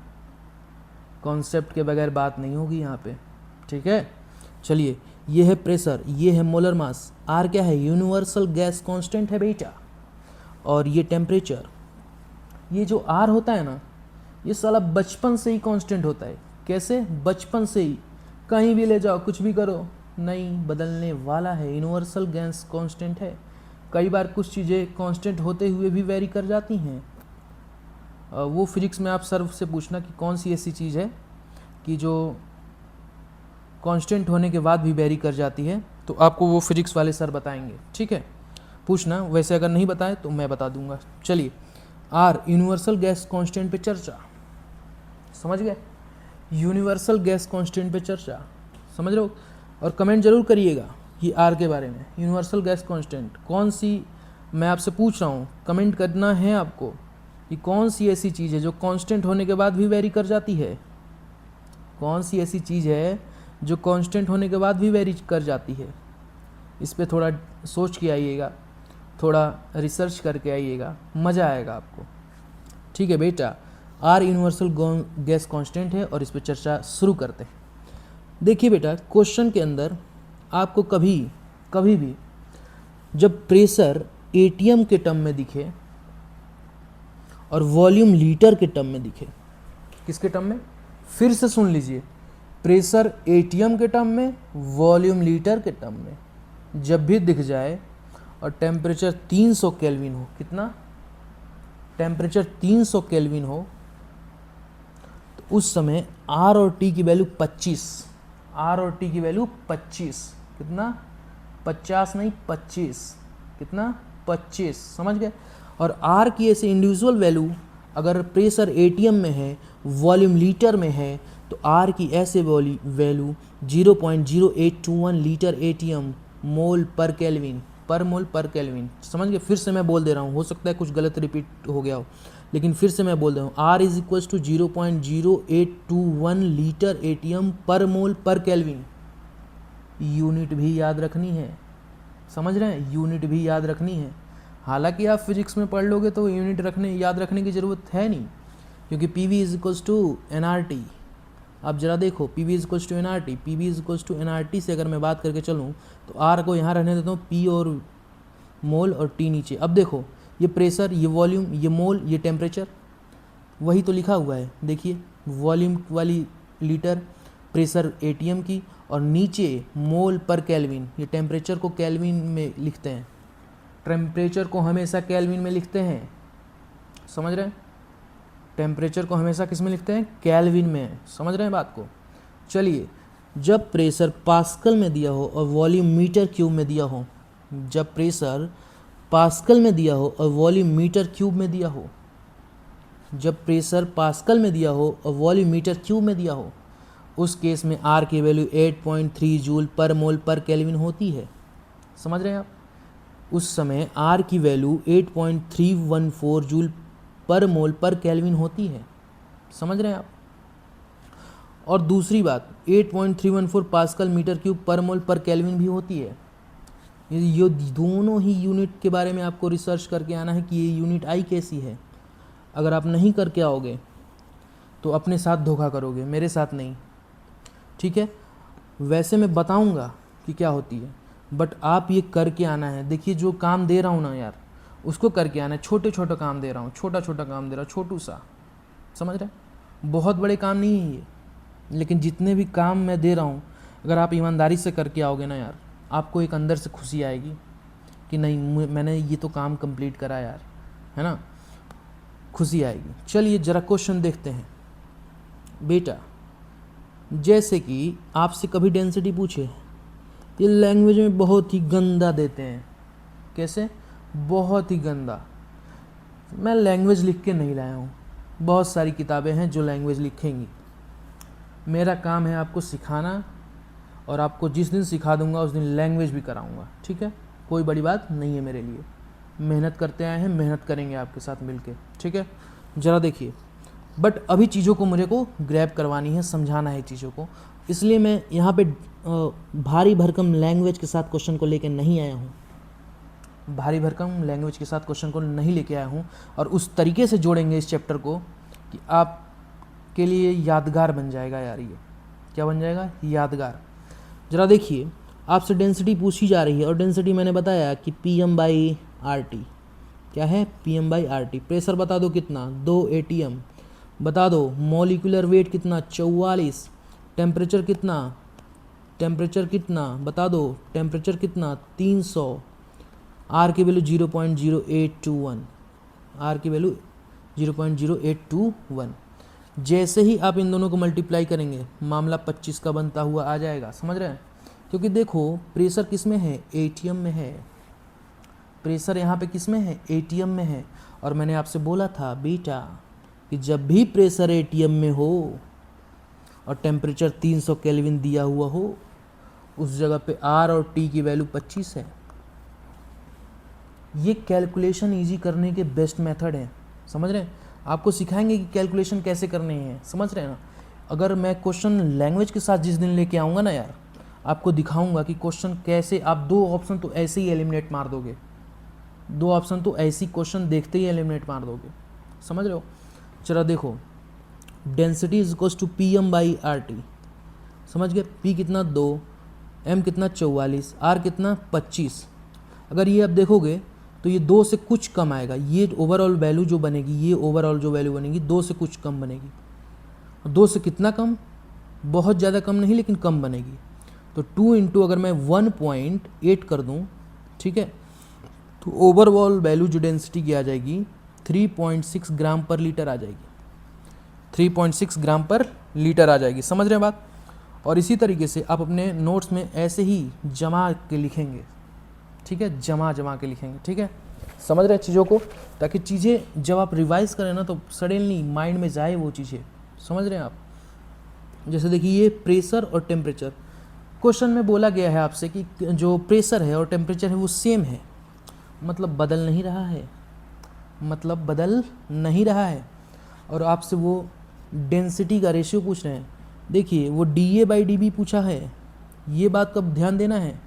कॉन्सेप्ट के बगैर बात नहीं होगी यहाँ पे, ठीक है। चलिए, ये है प्रेशर, ये है मोलर मास, आर क्या है, यूनिवर्सल गैस कांस्टेंट है बेटा, और ये टेम्परेचर। ये जो आर होता है ना, ये साला बचपन से ही कांस्टेंट होता है। कैसे, बचपन से ही, कहीं भी ले जाओ, कुछ भी करो, नहीं बदलने वाला है, यूनिवर्सल गैस कांस्टेंट है। कई बार कुछ चीज़ें कांस्टेंट होते हुए भी वेरी कर जाती हैं। वो फिजिक्स में आप सर से पूछना कि कौन सी ऐसी चीज़ है कि जो कांस्टेंट होने के बाद भी वेरी कर जाती है, तो आपको वो फिजिक्स वाले सर बताएंगे, ठीक है, पूछना। वैसे अगर नहीं बताए तो मैं बता दूंगा। चलिए, आर यूनिवर्सल गैस कांस्टेंट पे चर्चा, समझ गए, यूनिवर्सल गैस कांस्टेंट पे चर्चा, समझ रहे हो। और कमेंट जरूर करिएगा ये आर के बारे में, यूनिवर्सल गैस कांस्टेंट कौन सी, मैं आपसे पूछ रहा हूँ, कमेंट करना है आपको कि कौन सी ऐसी चीज़ है जो कांस्टेंट होने के बाद भी वेरी कर जाती है, कौन सी ऐसी चीज़ है जो कांस्टेंट होने के बाद भी वेरी कर जाती है। इस पे थोड़ा सोच के आइएगा, थोड़ा रिसर्च करके आइएगा, मज़ा आएगा आपको, ठीक है बेटा। आर यूनिवर्सल गैस कांस्टेंट है और इस पे चर्चा शुरू करते हैं। देखिए बेटा, क्वेश्चन के अंदर आपको कभी भी जब प्रेशर एटीएम के टर्म में दिखे और वॉल्यूम लीटर के टर्म में दिखे, किसके टर्म में, फिर से सुन लीजिए, प्रेशर एटीएम के टर्म में, वॉल्यूम लीटर के टर्म में जब भी दिख जाए और टेम्परेचर 300 केल्विन हो, कितना, टेम्परेचर 300 केल्विन हो तो उस समय आर और टी की वैल्यू 25, आर और टी की वैल्यू 25, कितना 50 नहीं 25, कितना 25, समझ गए। और आर की ऐसे इंडिविजुअल वैल्यू अगर प्रेशर एटीएम में है, वॉल्यूम लीटर में है, तो आर की ऐसे वैल्यू 0.0821 लीटर एटीएम मोल पर केल्विन, पर मोल पर केल्विन, समझ गए। फिर से मैं बोल दे रहा हूँ, हो सकता है कुछ गलत रिपीट हो गया हो, लेकिन फिर से मैं बोल दे रहा हूँ, R is equals to 0.0821 litre ATM पर मोल पर केल्विन। यूनिट भी याद रखनी है, समझ रहे हैं, यूनिट भी याद रखनी है। हालांकि आप फिजिक्स में पढ़ लोगे तो यूनिट याद रखने की ज़रूरत है नहीं, क्योंकि P V is equals to n R T. आप जरा देखो, P V is equals to n R T, P V is equals to n R T से अगर मैं बात करके चलूँ तो आर को यहाँ रहने देता हूँ, पी और मोल और टी नीचे। अब देखो, ये प्रेशर, ये वॉल्यूम, ये मोल, ये टेम्परेचर, वही तो लिखा हुआ है। देखिए वॉल्यूम वाली लीटर, प्रेशर एटीएम की, और नीचे मोल पर केल्विन, ये टेम्परेचर को केल्विन में लिखते हैं, टेम्परेचर को हमेशा केल्विन में लिखते हैं, समझ रहे हैं। टेम्परेचर को हमेशा किस में लिखते हैं, केल्विन में, समझ रहे हैं बात को। चलिए, जब प्रेशर पास्कल में दिया हो और वॉल्यूम मीटर क्यूब में दिया हो, जब प्रेशर पास्कल में दिया हो और वॉल्यूम मीटर क्यूब में दिया हो, जब प्रेशर पास्कल में दिया हो और वॉल्यूम मीटर क्यूब में दिया हो, उस केस में आर की वैल्यू 8.3 जूल पर मोल पर केल्विन होती है, समझ रहे हैं आप। उस समय आर की वैल्यू 8.314 जूल पर मोल पर केल्विन होती है, समझ रहे हैं आप। और दूसरी बात, 8.314 पास्कल मीटर क्यूब पर मोल पर केल्विन भी होती है। ये दोनों ही यूनिट के बारे में आपको रिसर्च करके आना है कि ये यूनिट आई कैसी है। अगर आप नहीं करके आओगे तो अपने साथ धोखा करोगे, मेरे साथ नहीं, ठीक है। वैसे मैं बताऊंगा कि क्या होती है, बट आप ये करके आना है। देखिए जो काम दे रहा हूँ ना यार, उसको करके आना है। छोटे छोटे काम दे रहा हूँ, छोटा छोटा काम दे रहा हूँ, छोटू सा, समझ रहे हैं। बहुत बड़े काम नहीं है ये, लेकिन जितने भी काम मैं दे रहा हूँ, अगर आप ईमानदारी से करके आओगे ना यार, आपको एक अंदर से खुशी आएगी कि नहीं, मैंने ये तो काम कंप्लीट करा यार, है ना, खुशी आएगी। चलिए ज़रा क्वेश्चन देखते हैं बेटा। जैसे कि आपसे कभी डेंसिटी पूछे, ये लैंग्वेज में बहुत ही गंदा देते हैं। कैसे? बहुत ही गंदा। मैं लैंग्वेज लिख के नहीं लाया हूँ, बहुत सारी किताबें हैं जो लैंग्वेज लिखेंगी। मेरा काम है आपको सिखाना, और आपको जिस दिन सिखा दूंगा उस दिन लैंग्वेज भी कराऊंगा, ठीक है। कोई बड़ी बात नहीं है मेरे लिए। मेहनत करते आए हैं, मेहनत करेंगे आपके साथ मिलके, ठीक है। ज़रा देखिए, बट अभी चीज़ों को मुझे को ग्रैब करवानी है, समझाना है चीज़ों को, इसलिए मैं यहाँ पे भारी भरकम लैंग्वेज के साथ क्वेश्चन को लेके नहीं आया हूँ। भारी भरकम लैंग्वेज के साथ क्वेश्चन को नहीं लेके आया हूँ, और उस तरीके से जोड़ेंगे इस चैप्टर को कि आपके लिए यादगार बन जाएगा यार। ये क्या बन जाएगा? यादगार। ज़रा देखिए, आपसे डेंसिटी पूछी जा रही है, और डेंसिटी मैंने बताया कि PM/RT क्या है, PM/RT। प्रेशर बता दो कितना, 2 ATM। बता दो मॉलिक्यूलर वेट कितना, 44। टेम्परेचर कितना, टेम्परेचर कितना बता दो, टेम्परेचर कितना, 300। आर की वैल्यू 0.0821, आर की वैल्यू 0.0821। जैसे ही आप इन दोनों को मल्टीप्लाई करेंगे, मामला 25 का बनता हुआ आ जाएगा, समझ रहे हैं। क्योंकि देखो प्रेशर किस में है, एटीएम में है। प्रेशर यहाँ पे किस में है, एटीएम में है। और मैंने आपसे बोला था बेटा कि जब भी प्रेशर एटीएम में हो और टेम्परेचर 300 केल्विन दिया हुआ हो, उस जगह पे आर और टी की वैल्यू 25 है। ये कैलकुलेशन इजी करने के बेस्ट मेथड हैं, समझ रहे हैं। आपको सिखाएंगे कि कैलकुलेशन कैसे करने हैं, समझ रहे हैं ना। अगर मैं क्वेश्चन लैंग्वेज के साथ जिस दिन लेके आऊँगा ना यार, आपको दिखाऊंगा कि क्वेश्चन कैसे, आप 2 ऑप्शन तो ऐसे ही एलिमिनेट मार दोगे, 2 ऑप्शन तो ऐसी क्वेश्चन देखते ही एलिमिनेट मार दोगे, समझ रहे हो। चलो देखो, density is equals to PM/RT, समझ गए। P कितना 2, M कितना 44, R कितना 25। अगर ये आप देखोगे तो ये 2 से कुछ कम आएगा। ये ओवरऑल वैल्यू जो बनेगी, ये ओवरऑल जो वैल्यू बनेगी 2 से कुछ कम बनेगी। 2 से कितना कम, बहुत ज़्यादा कम नहीं, लेकिन कम बनेगी। तो 2 इंटू अगर मैं 1.8 कर दूं, ठीक है, तो ओवरऑल वैल्यू जो डेंसिटी की आ जाएगी 3.6 ग्राम पर लीटर आ जाएगी, 3.6 ग्राम पर लीटर आ जाएगी। समझ रहे हैं बात? और इसी तरीके से आप अपने नोट्स में ऐसे ही जमा के लिखेंगे, ठीक है, जमा के लिखेंगे, ठीक है। समझ रहे हैं चीज़ों को, ताकि चीज़ें जब आप रिवाइज करें ना तो सडनली माइंड में जाए वो चीज़ें। समझ रहे हैं आप? जैसे देखिए ये प्रेशर और टेम्परेचर, क्वेश्चन में बोला गया है आपसे कि जो प्रेशर है और टेम्परेचर है वो सेम है, मतलब बदल नहीं रहा है, मतलब बदल नहीं रहा है। और आपसे वो डेंसिटी का रेशियो पूछ रहे हैं। देखिए वो dA/dB पूछा है, ये बात का ध्यान देना है।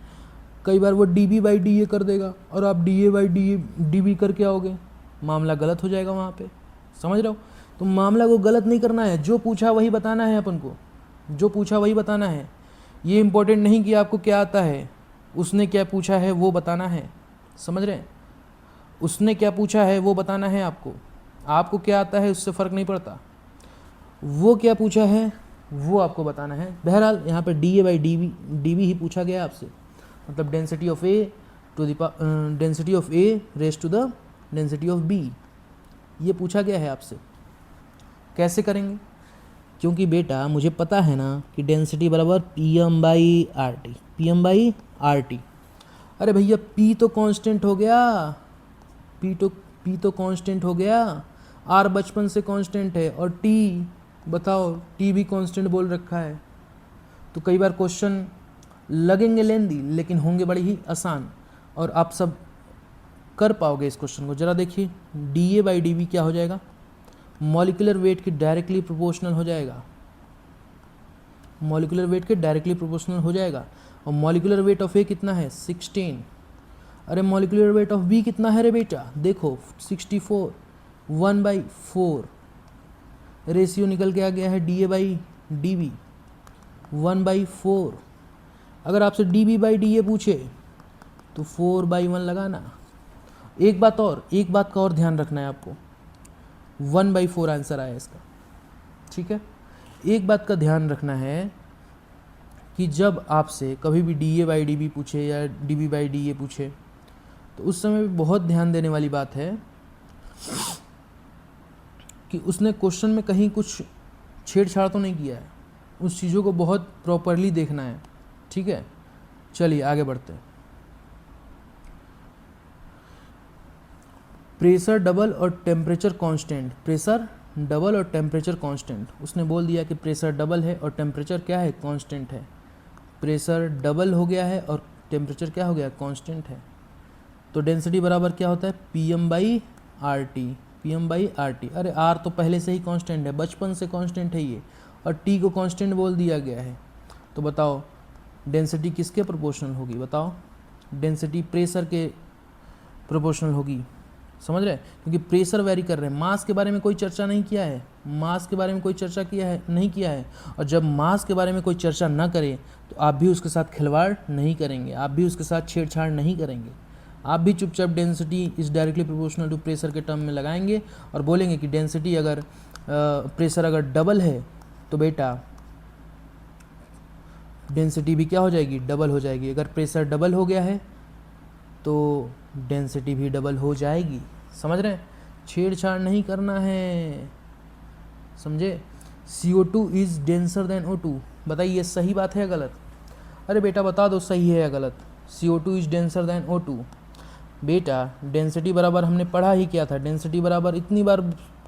कई बार वो dB/dA कर देगा और आप dA/dB करके आओगे, मामला गलत हो जाएगा वहाँ पे। समझ रहे हो? तो मामला को गलत नहीं करना है, जो पूछा वही बताना है अपन को, जो पूछा वही बताना है। ये इम्पोर्टेंट नहीं कि आपको क्या आता है, उसने क्या पूछा है वो बताना है। समझ रहे हैं? उसने क्या पूछा है वो बताना है आपको, आपको क्या आता है उससे फ़र्क नहीं पड़ता, वो क्या पूछा है वो आपको बताना है। बहरहाल यहाँ पे dA/dB ही पूछा गया आपसे, मतलब density of A to the density of A raise to the density of B, ये पूछा गया है आपसे। कैसे करेंगे? क्योंकि बेटा मुझे पता है ना कि डेंसिटी बराबर PM/RT, PM/RT। अरे भैया P तो कांस्टेंट हो गया, P तो कांस्टेंट हो गया, R बचपन से कांस्टेंट है, और T बताओ, T भी कांस्टेंट बोल रखा है। तो कई बार क्वेश्चन लगेंगे लेंदी लेकिन होंगे बड़ी ही आसान, और आप सब कर पाओगे इस क्वेश्चन को। ज़रा देखिए dA/dB क्या हो जाएगा, मॉलिक्यूलर वेट के डायरेक्टली प्रोपोर्शनल हो जाएगा, मॉलिक्यूलर वेट के डायरेक्टली प्रोपोर्शनल हो जाएगा। और मॉलिक्यूलर वेट ऑफ A कितना है 16। अरे मॉलिक्यूलर वेट ऑफ B कितना है रे बेटा, देखो 64, 1/4 रेशियो निकल के आ गया है dA/dB 1/4। अगर आपसे dB/dA पूछे तो 4/1 लगाना। एक बात का और ध्यान रखना है आपको, 1/4 आंसर आया इसका, ठीक है। एक बात का ध्यान रखना है कि जब आपसे कभी भी dA/dB पूछे या dB/dA पूछे तो उस समय भी बहुत ध्यान देने वाली बात है कि उसने क्वेश्चन में कहीं कुछ छेड़छाड़ तो नहीं किया है, उस चीज़ों को बहुत प्रॉपरली देखना है, ठीक है। चलिए आगे बढ़ते हैं। प्रेशर डबल और टेम्परेचर कांस्टेंट, प्रेशर डबल और टेम्परेचर कांस्टेंट। उसने बोल दिया कि प्रेशर डबल है और टेम्परेचर क्या है, कांस्टेंट है। प्रेशर डबल हो गया है और टेम्परेचर क्या हो गया, कांस्टेंट है। तो डेंसिटी बराबर क्या होता है, PM/RT, PM/RT। अरे R तो पहले से ही कांस्टेंट है, बचपन से कांस्टेंट है ये, और T को कांस्टेंट बोल दिया गया है। तो बताओ डेंसिटी किसके प्रोपोर्शनल होगी, बताओ। डेंसिटी प्रेशर के प्रोपोर्शनल होगी, समझ रहे हैं? क्योंकि प्रेशर वेरी कर रहे हैं। मास के बारे में कोई चर्चा नहीं किया है, मास के बारे में कोई चर्चा किया है नहीं किया है। और जब मास के बारे में कोई चर्चा ना करे तो आप भी उसके साथ खिलवाड़ नहीं करेंगे, आप भी उसके साथ छेड़छाड़ नहीं करेंगे, आप भी चुपचाप density is directly proportional to pressure के टर्म में लगाएंगे और बोलेंगे कि डेंसिटी अगर प्रेशर अगर डबल है तो बेटा डेंसिटी भी क्या हो जाएगी, डबल हो जाएगी। अगर प्रेशर डबल हो गया है तो डेंसिटी भी डबल हो जाएगी। समझ रहे हैं? छेड़छाड़ नहीं करना है, समझे। CO2 is denser then O2, बताइए सही बात है या गलत? अरे बेटा बता दो सही है या गलत। CO2 is denser then O2। बेटा डेंसिटी बराबर हमने पढ़ा ही क्या था, डेंसिटी बराबर इतनी बार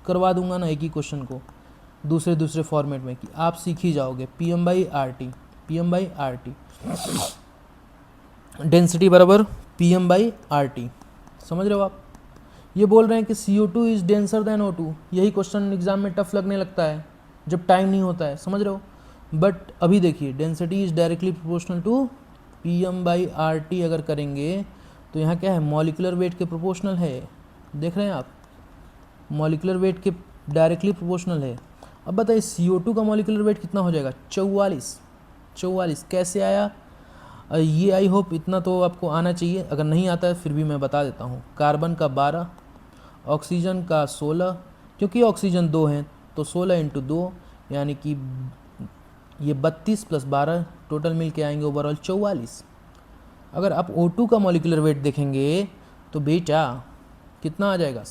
करवा दूंगा ना एक ही क्वेश्चन को दूसरे फॉर्मेट में कि आप सीख ही जाओगे। PM/RT, PM/RT, डेंसिटी बराबर PM/RT। समझ रहे हो आप? ये बोल रहे हैं कि CO2 is denser then O2। यही क्वेश्चन एग्जाम में टफ लगने लगता है जब टाइम नहीं होता है, समझ रहे हो। बट अभी देखिए density is directly proportional to PM/RT अगर करेंगे तो यहाँ क्या है, मॉलिक्यूलर वेट के प्रोपोर्शनल है। देख रहे हैं आप, मॉलिक्यूलर वेट के डायरेक्टली प्रोपोर्शनल है। अब बताइए CO2 का मॉलिक्यूलर वेट कितना हो जाएगा, 44। कैसे आया ये, आई होप इतना तो आपको आना चाहिए, अगर नहीं आता है फिर भी मैं बता देता हूँ। कार्बन का 12, ऑक्सीजन का 16, क्योंकि ऑक्सीजन 2 हैं तो 16 × 2 यानी कि ये 32 + 12 टोटल मिल के आएंगे ओवरऑल 44। अगर आप O2 का मॉलिक्यूलर वेट देखेंगे तो बेटा कितना आ जाएगा,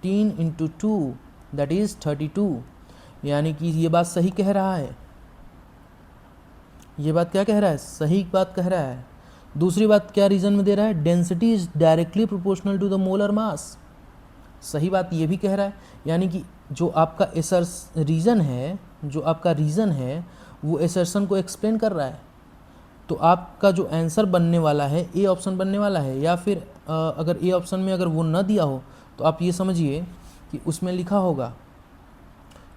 15 इंटू 2 दैट इज़ 32, यानी कि ये बात सही कह रहा है। ये बात क्या कह रहा है? सही बात कह रहा है। दूसरी बात क्या रीज़न में दे रहा है? Density is directly proportional to the molar mass. सही बात ये भी कह रहा है, यानी कि जो आपका रीज़न है, जो आपका रीज़न है वो एसर्शन को एक्सप्लेन कर रहा है। तो आपका जो आंसर बनने वाला है ए ऑप्शन बनने वाला है, या फिर अगर ए ऑप्शन में अगर वो न दिया हो तो आप ये समझिए कि उसमें लिखा होगा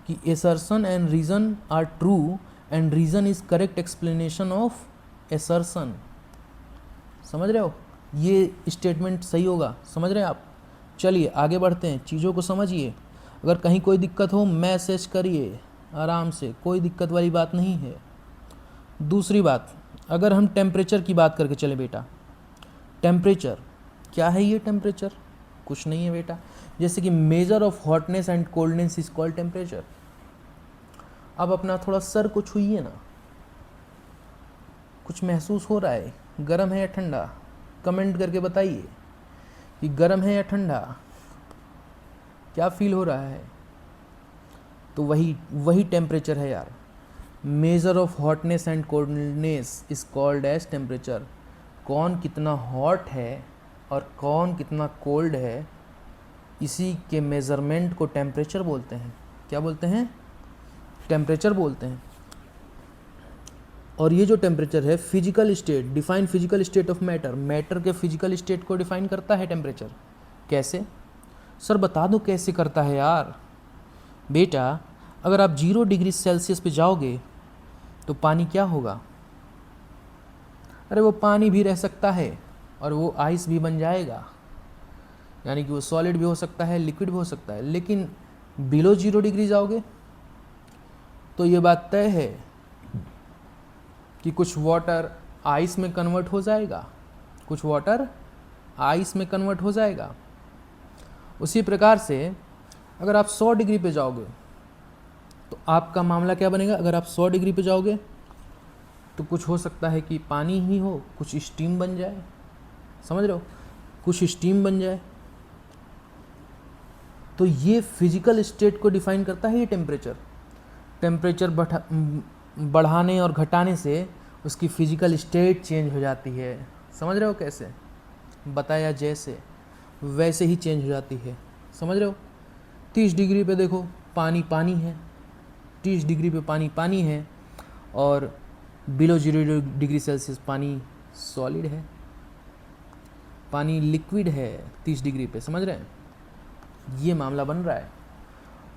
कि assertion and reason are true and reason is correct explanation of assertion. समझ रहे हो? ये स्टेटमेंट सही होगा, समझ रहे हैं आप? चलिए आगे बढ़ते हैं, चीज़ों को समझिए। अगर कहीं कोई दिक्कत हो मैसेज करिए आराम से, कोई दिक्कत वाली बात नहीं है। दूसरी बात, अगर हम टेम्परेचर की बात करके चले बेटा, टेम्परेचर क्या है? ये टेम्परेचर कुछ नहीं है बेटा, जैसे कि major of hotness and coldness is called temperature. अब अपना थोड़ा सर को छूइए ना, कुछ महसूस हो रहा है? गर्म है या ठंडा? कमेंट करके बताइए कि गर्म है या ठंडा, क्या फील हो रहा है? तो वही टेम्परेचर है यार। Measure of hotness and coldness is called as temperature. कौन कितना हॉट है और कौन कितना कोल्ड है, इसी के मेज़रमेंट को टेम्परेचर बोलते हैं। क्या बोलते हैं? टेम्परेचर बोलते हैं। और ये जो टेम्परेचर है physical state, define physical state of matter, matter के फिजिकल स्टेट को डिफाइन करता है टेम्परेचर। कैसे? सर बता दो कैसे करता है यार। बेटा अगर आप 0 डिग्री सेल्सियस पे जाओगे तो पानी क्या होगा? अरे वो पानी भी रह सकता है और वो आइस भी बन जाएगा, यानी कि वो सॉलिड भी हो सकता है, लिक्विड भी हो सकता है। लेकिन बिलो 0 डिग्री जाओगे तो ये बात तय है कि कुछ वाटर आइस में कन्वर्ट हो जाएगा, कुछ वाटर आइस में कन्वर्ट हो जाएगा। उसी प्रकार से अगर आप 100 डिग्री पे जाओगे तो आपका मामला क्या बनेगा? अगर आप 100 डिग्री पे जाओगे तो कुछ हो सकता है कि पानी ही हो, कुछ स्टीम बन जाए। समझ रहे हो? कुछ स्टीम बन जाए। तो ये फिजिकल स्टेट को डिफाइन करता है ये टेम्परेचर। टेम्परेचर बढ़ाने और घटाने से उसकी फिजिकल स्टेट चेंज हो जाती है। समझ रहे हो कैसे? बताया जैसे वैसे ही चेंज हो जाती है। समझ रहे हो? 30 डिग्री पे देखो पानी पानी है, 30 डिग्री पे पानी पानी है, और बिलो 0 डिग्री सेल्सियस पानी सॉलिड है, पानी लिक्विड है 30 डिग्री पे। समझ रहे हैं? ये मामला बन रहा है।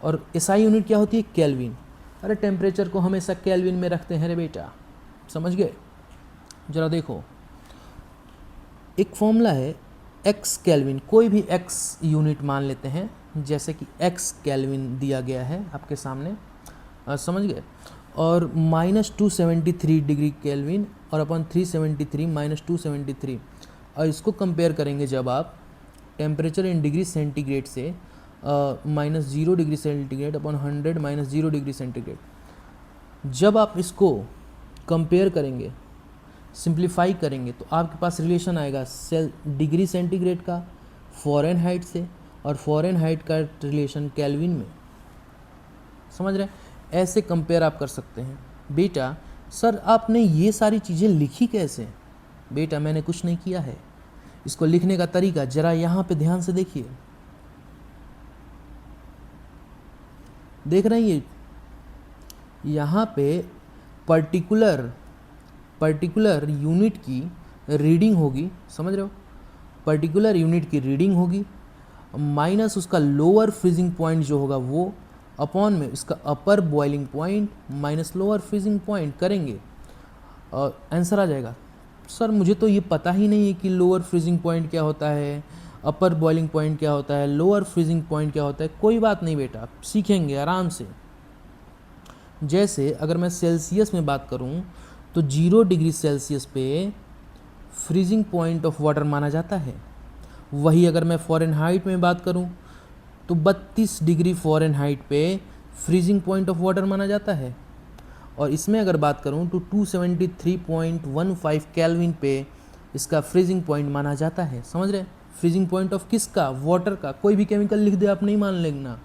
और एसआई यूनिट क्या होती है? केल्विन। अरे टेम्परेचर को हमेशा केल्विन में रखते हैं रे बेटा, समझ गए? जरा देखो, एक फॉर्मूला है एक्स केल्विन, कोई भी एक्स यूनिट मान लेते हैं, जैसे कि एक्स केल्विन दिया गया है आपके सामने, समझ गए? और -273 डिग्री केल्विन और अपन 373 -273, और इसको कंपेयर करेंगे जब आप टेम्परेचर इन डिग्री सेंटीग्रेड से -0 degree centigrade upon 100 -0 degree centigrade. जब आप इसको कंपेयर करेंगे, सिंप्लीफाई करेंगे, तो आपके पास रिलेशन आएगा डिग्री सेंटीग्रेड का फ़ारेनहाइट से, और फ़ारेनहाइट का रिलेशन केल्विन में। समझ रहे हैं? ऐसे कंपेयर आप कर सकते हैं। बेटा सर आपने ये सारी चीज़ें लिखी कैसे? बेटा मैंने कुछ नहीं किया है, इसको लिखने का तरीका जरा यहाँ पे ध्यान से देखिए। देख रहे हैं? ये यहाँ पे पर्टिकुलर यूनिट की रीडिंग होगी। समझ रहे हो? पर्टिकुलर यूनिट की रीडिंग होगी माइनस उसका लोअर फ्रीजिंग पॉइंट जो होगा वो, अपॉन में उसका upper boiling point minus lower freezing point करेंगे, और आंसर आ जाएगा। सर मुझे तो ये पता ही नहीं है कि लोअर फ्रीजिंग पॉइंट क्या होता है, अपर बॉइलिंग पॉइंट क्या होता है, लोअर फ्रीजिंग पॉइंट क्या होता है। कोई बात नहीं बेटा, सीखेंगे आराम से। जैसे अगर मैं सेल्सियस में बात करूं तो 0 डिग्री सेल्सियस पे फ्रीजिंग पॉइंट ऑफ वाटर माना जाता है। वही अगर मैं फ़ारेनहाइट में बात करूं तो 32 डिग्री फ़ारेनहाइट पे फ्रीजिंग पॉइंट ऑफ वाटर माना जाता है। और इसमें अगर बात करूं तो 273.15 केल्विन पे इसका फ्रीजिंग पॉइंट माना जाता है। समझ रहे हैं? फ्रीजिंग पॉइंट ऑफ किसका, वाटर का। कोई भी केमिकल लिख दे आप नहीं मान लेना,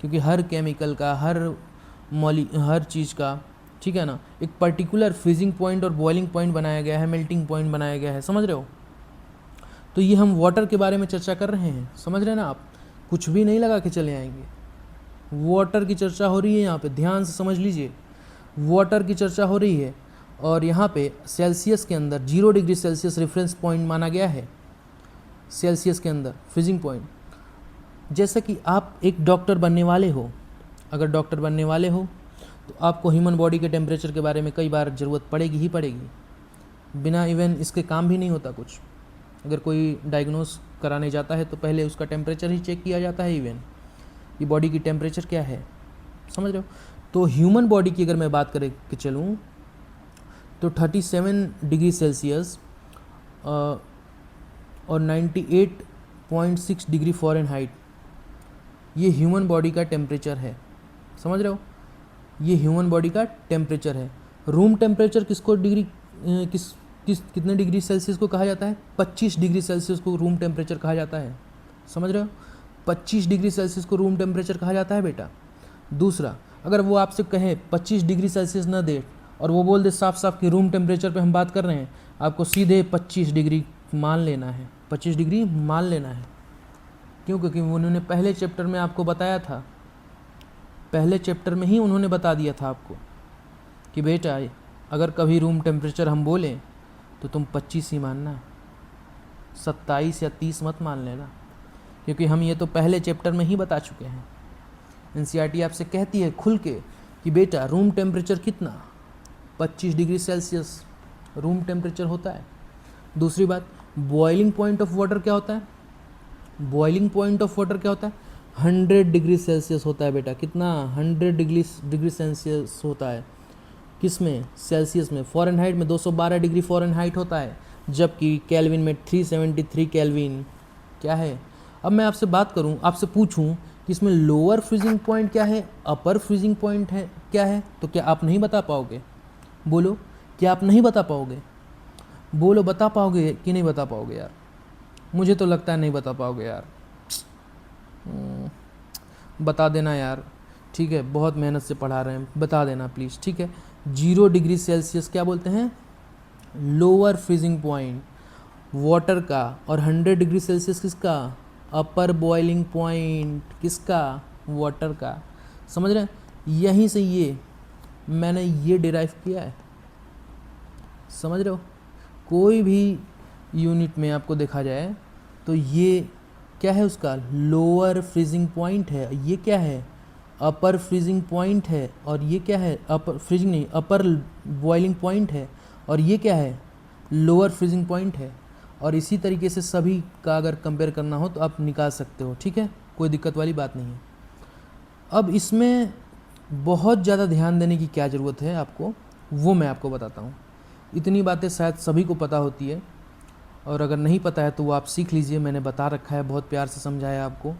क्योंकि हर केमिकल का, हर चीज़ का, ठीक है ना, एक पर्टिकुलर फ्रीजिंग पॉइंट और बॉइलिंग पॉइंट बनाया गया है, मेल्टिंग पॉइंट बनाया गया है, समझ रहे हो। तो ये हम वाटर के बारे में चर्चा कर रहे हैं, समझ रहे हैं ना आप, कुछ भी नहीं लगा के चले आएंगे। वाटर की चर्चा हो रही है यहाँ पे, ध्यान से समझ लीजिए, वाटर की चर्चा हो रही है। और यहाँ पे सेल्सियस के अंदर 0 डिग्री सेल्सियस रेफरेंस पॉइंट माना गया है, सेल्सियस के अंदर फ्रीजिंग पॉइंट। जैसा कि आप एक डॉक्टर बनने वाले हो, अगर डॉक्टर बनने वाले हो तो आपको ह्यूमन बॉडी के टेम्परेचर के बारे में कई बार ज़रूरत पड़ेगी ही पड़ेगी, बिना इवन इसके काम भी नहीं होता कुछ। अगर कोई डायग्नोस कराने जाता है तो पहले उसका टेम्परेचर ही चेक किया जाता है, इवन ये बॉडी की टेम्परेचर क्या है, समझ रहे हो। तो ह्यूमन बॉडी की अगर मैं बात करें कि चलूँ तो 37 डिग्री सेल्सियस और 98.6 डिग्री फ़ारेनहाइट ये ह्यूमन बॉडी का टेम्परेचर है, समझ रहे हो, ये ह्यूमन बॉडी का टेम्परेचर है। रूम टेम्परेचर किसको कितने डिग्री सेल्सियस को कहा जाता है, 25 डिग्री सेल्सियस को रूम टेम्परेचर कहा जाता है, समझ रहे हो, 25 डिग्री सेल्सियस को रूम टेम्परेचर कहा जाता है बेटा। दूसरा, अगर वो आपसे कहे 25 डिग्री सेल्सियस ना दे और वो बोल दे साफ साफ कि रूम टेम्परेचर पे हम बात कर रहे हैं, आपको सीधे 25 डिग्री मान लेना है, 25 डिग्री मान लेना है। क्यों? क्योंकि उन्होंने पहले चैप्टर में आपको बताया था, पहले चैप्टर में ही उन्होंने बता दिया था आपको कि बेटा अगर कभी रूम टेम्परेचर हम बोलें तो तुम 25 ही मानना, 27 या 30 मत मान लेना, क्योंकि हम ये तो पहले चैप्टर में ही बता चुके हैं। एनसीईआरटी आपसे कहती है खुल के कि बेटा रूम टेम्परेचर कितना, 25 डिग्री सेल्सियस रूम टेम्परेचर होता है। दूसरी बात, बॉइलिंग पॉइंट ऑफ वाटर क्या होता है, बॉइलिंग पॉइंट ऑफ वाटर क्या होता है, 100 डिग्री सेल्सियस होता है बेटा। कितना? 100 डिग्री सेल्सियस होता है। किस में? सेल्सियस में। फ़ारेनहाइट में 212 डिग्री फ़ारेनहाइट होता है, जबकि केल्विन में 373 केल्विन क्या है। अब मैं आपसे बात करूं, आपसे पूछूं कि इसमें लोअर फ्रीजिंग पॉइंट क्या है, अपर फ्रीजिंग पॉइंट है क्या है, तो क्या आप नहीं बता पाओगे? बोलो, क्या आप नहीं बता पाओगे? बोलो, बता पाओगे कि नहीं बता पाओगे यार? मुझे तो लगता है नहीं बता पाओगे यार। बता देना यार, ठीक है, बहुत मेहनत से पढ़ा रहे हैं, बता देना प्लीज़, ठीक है। 0 डिग्री सेल्सियस क्या बोलते हैं, लोअर फ्रीजिंग पॉइंट वाटर का, और 100 डिग्री सेल्सियस किसका, अपर बॉइलिंग पॉइंट किसका, वाटर का। समझ रहे हैं? यहीं से ये मैंने ये डिराइव किया है, समझ रहे हो। कोई भी यूनिट में आपको देखा जाए तो ये क्या है, उसका लोअर फ्रीजिंग पॉइंट है, ये क्या है, अपर फ्रीजिंग पॉइंट है, और ये क्या है, अपर फ्रीजिंग नहीं, अपर बॉइलिंग पॉइंट है, और ये क्या है, लोअर फ्रीजिंग पॉइंट है। और इसी तरीके से सभी का अगर कंपेयर करना हो तो आप निकाल सकते हो, ठीक है, कोई दिक्कत वाली बात नहीं है। अब इसमें बहुत ज़्यादा ध्यान देने की क्या ज़रूरत है आपको, वो मैं आपको बताता हूँ। इतनी बातें शायद सभी को पता होती है, और अगर नहीं पता है तो वो आप सीख लीजिए, मैंने बता रखा है, बहुत प्यार से समझाया आपको,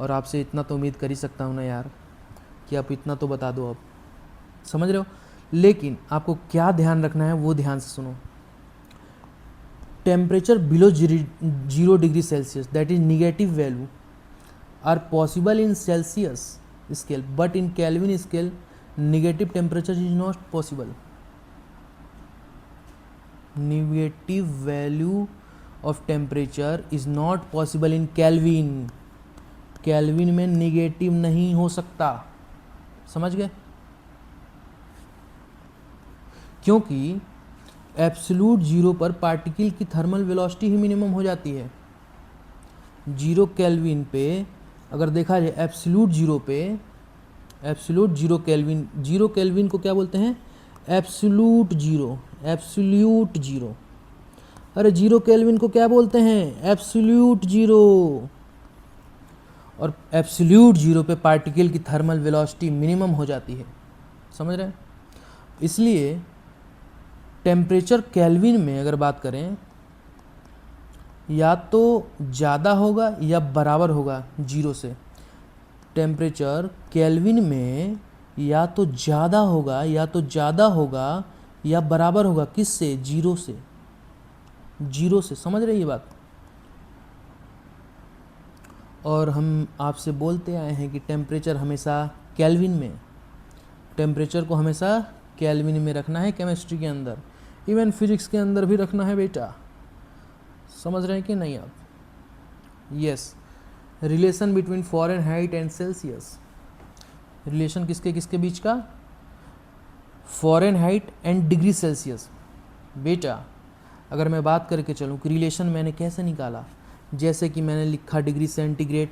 और आपसे इतना तो उम्मीद कर ही सकता हूँ ना यार कि आप इतना तो बता दो, आप समझ रहे हो। लेकिन आपको क्या ध्यान रखना है वो ध्यान से सुनो। Temperature below 0 degree Celsius, that is negative value, are possible in Celsius scale, but in Kelvin scale negative temperature is not possible. Negative value of temperature is not possible in Kelvin, Kelvin में नेगेटिव नहीं हो सकता, समझ गए। क्योंकि एब्सोल्यूट 0 पर पार्टिकल की थर्मल वेलोसिटी ही मिनिमम हो जाती है। 0 केल्विन पे अगर देखा जाए, एब्सोल्यूट 0 पे, एब्सोल्यूट 0 केल्विन, 0 केल्विन को क्या बोलते हैं, एब्सोल्यूट 0, एब्सोल्यूट 0। अरे 0 केल्विन को क्या बोलते हैं, एब्सोल्यूट 0। और एब्सोल्यूट 0 पे पार्टिकल की थर्मल वेलोसिटी मिनिमम हो जाती है, समझ रहे हैं। इसलिए टेम्परेचर केल्विन में अगर बात करें, या तो ज़्यादा होगा या बराबर होगा 0 से। टेम्परेचर केल्विन में या तो ज़्यादा होगा, या तो ज़्यादा होगा या बराबर होगा, किससे, 0 से, 0 से, समझ रहे ये बात। और हम आपसे बोलते आए हैं कि टेम्परेचर हमेशा केल्विन में, टेम्परेचर को हमेशा केल्विन में रखना है केमिस्ट्री के अंदर, इवन फिजिक्स के अंदर भी रखना है बेटा। समझ रहे हैं कि नहीं आप? Yes. Relation between Fahrenheit and Celsius, relation किसके किसके बीच का? Fahrenheit and degree Celsius. बेटा अगर मैं बात करके चलूँ कि रिलेशन मैंने कैसे निकाला, जैसे कि मैंने लिखा डिग्री सेंटीग्रेड,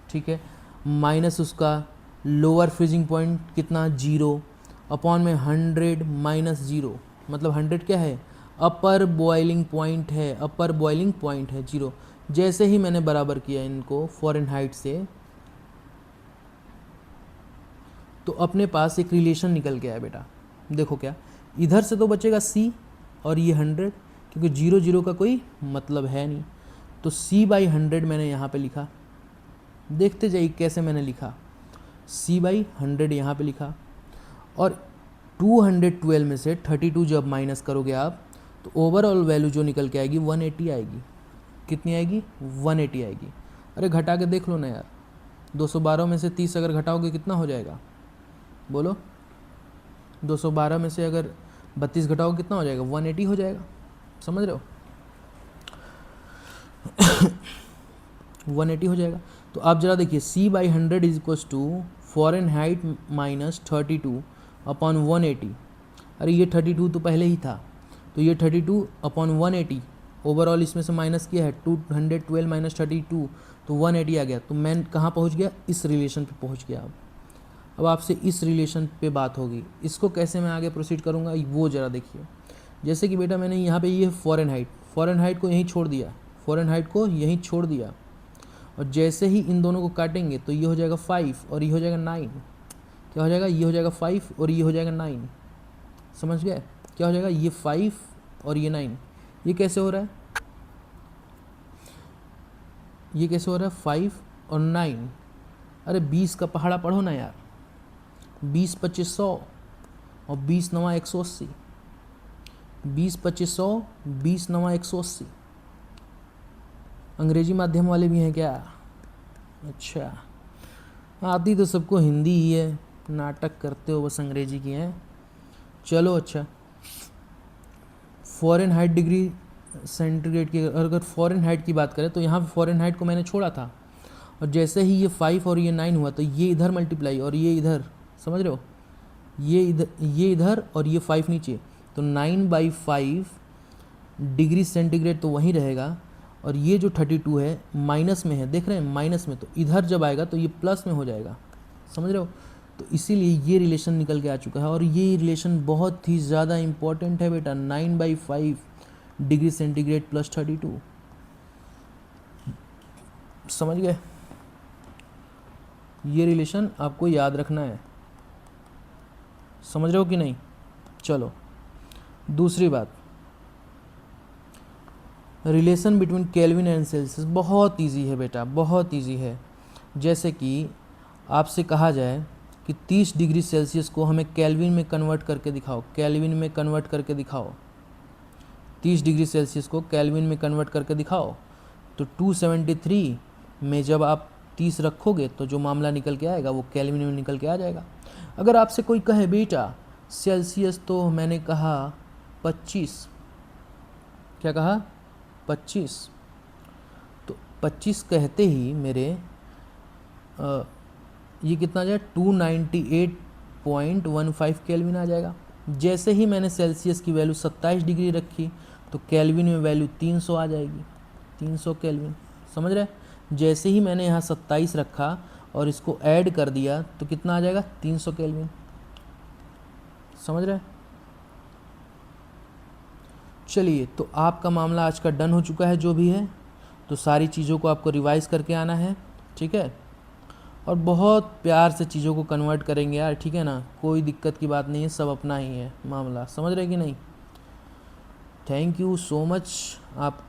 ठीक है, माइनस उसका लोअर फ्रीजिंग पॉइंट कितना 0 अपॉन में 100 माइनस 0, मतलब 100 क्या है? अपर बॉइलिंग पॉइंट है, अपर बॉइलिंग पॉइंट है 0। जैसे ही मैंने बराबर किया इनको फ़ारेनहाइट से, तो अपने पास एक रिलेशन निकल के आया बेटा। देखो क्या, इधर से तो बचेगा C और ये 100, क्योंकि 0 0 का कोई मतलब है नहीं, तो C/100 मैंने यहाँ पे लिखा। देखते जाइए कैसे मैंने लिखा, C/100 यहाँ पे लिखा, और 212 में से 32 जब माइनस करोगे आप, तो ओवरऑल वैल्यू जो निकल के आएगी 180 आएगी। कितनी आएगी? 180 आएगी। अरे घटा के देख लो ना यार, 212 में से 30 अगर घटाओगे कितना हो जाएगा? बोलो। 212 में से अगर 32 घटाओगे कितना हो जाएगा? 180 हो जाएगा। समझ रहे हो? 180 हो जाएगा। तो आप जरा देखिए, C/100 is equals to Fahrenheit minus 32 upon 180। अरे ये 32 तो पहले ही था, तो ये 32 अपॉन 180 ओवरऑल इसमें से माइनस किया है, 212 माइनस 32, तो 180 आ गया। तो मैं कहाँ पहुँच गया? इस रिलेशन पे पहुँच गया। अब आपसे इस रिलेशन पे बात होगी, इसको कैसे मैं आगे प्रोसीड करूँगा वो ज़रा देखिए। जैसे कि बेटा मैंने यहाँ पे ये फ़ारेनहाइट को यहीं छोड़ दिया, फ़ारेनहाइट को यहीं छोड़ दिया, और जैसे ही इन दोनों को काटेंगे तो ये हो जाएगा 5 और ये हो जाएगा 9। क्या हो जाएगा? ये हो जाएगा 5 और ये हो जाएगा 9। समझ गए? क्या हो जाएगा? ये 5 और ये 9। ये कैसे हो रहा है? ये कैसे हो रहा है? 5 और 9। अरे 20 का पहाड़ा पढ़ो ना यार, 20 25 100 और 20 9 180। 20 25 100, 20 9 180। अंग्रेजी माध्यम वाले भी हैं क्या? अच्छा, आती तो सबको हिंदी ही है, नाटक करते हो बस अंग्रेजी की हैं। चलो अच्छा, फ़ारेनहाइट डिग्री सेंटीग्रेड की अगर फ़ारेनहाइट की बात करें तो यहाँ फ़ारेनहाइट को मैंने छोड़ा था, और जैसे ही ये 5 और ये 9 हुआ तो ये इधर मल्टीप्लाई और ये इधर, समझ रहे हो? ये इधर और ये 5 नीचे, तो 9/5 डिग्री सेंटीग्रेड तो वहीं रहेगा, और ये जो 32 है माइनस में है, देख रहे हैं माइनस में, तो इधर जब आएगा तो ये प्लस में हो जाएगा। समझ रहे हो? तो इसीलिए ये रिलेशन निकल के आ चुका है, और ये रिलेशन बहुत ही ज़्यादा इम्पॉर्टेंट है बेटा। 9/5 डिग्री सेंटीग्रेड प्लस 32। समझ गए? ये रिलेशन आपको याद रखना है। समझ रहे हो कि नहीं? चलो दूसरी बात, relation between kelvin and Celsius बहुत इजी है बेटा, बहुत इजी है। जैसे कि आपसे कहा जाए कि 30 डिग्री सेल्सियस को हमें केल्विन में कन्वर्ट करके दिखाओ, केल्विन में कन्वर्ट करके दिखाओ। 30 डिग्री सेल्सियस को केल्विन में कन्वर्ट करके दिखाओ, तो 273 में जब आप 30 रखोगे तो जो मामला निकल के आएगा वो केल्विन में निकल के आ जाएगा। अगर आपसे कोई कहे बेटा सेल्सियस तो मैंने कहा 25, क्या कहा? 25, तो 25 कहते ही मेरे ये कितना आ जाएगा? 298.15 केल्विन आ जाएगा। जैसे ही मैंने सेल्सियस की वैल्यू 27 डिग्री रखी तो केल्विन में वैल्यू 300 आ जाएगी, 300 केल्विन। समझ रहे? जैसे ही मैंने यहाँ 27 रखा और इसको ऐड कर दिया तो कितना आ जाएगा? 300 केल्विन। समझ रहे? चलिए, तो आपका मामला आज का डन हो चुका है जो भी है, तो सारी चीज़ों को आपको रिवाइज़ करके आना है, ठीक है? और बहुत प्यार से चीज़ों को कन्वर्ट करेंगे यार, ठीक है ना? कोई दिक्कत की बात नहीं है, सब अपना ही है मामला। समझ रहे कि नहीं? Thank you so much. आप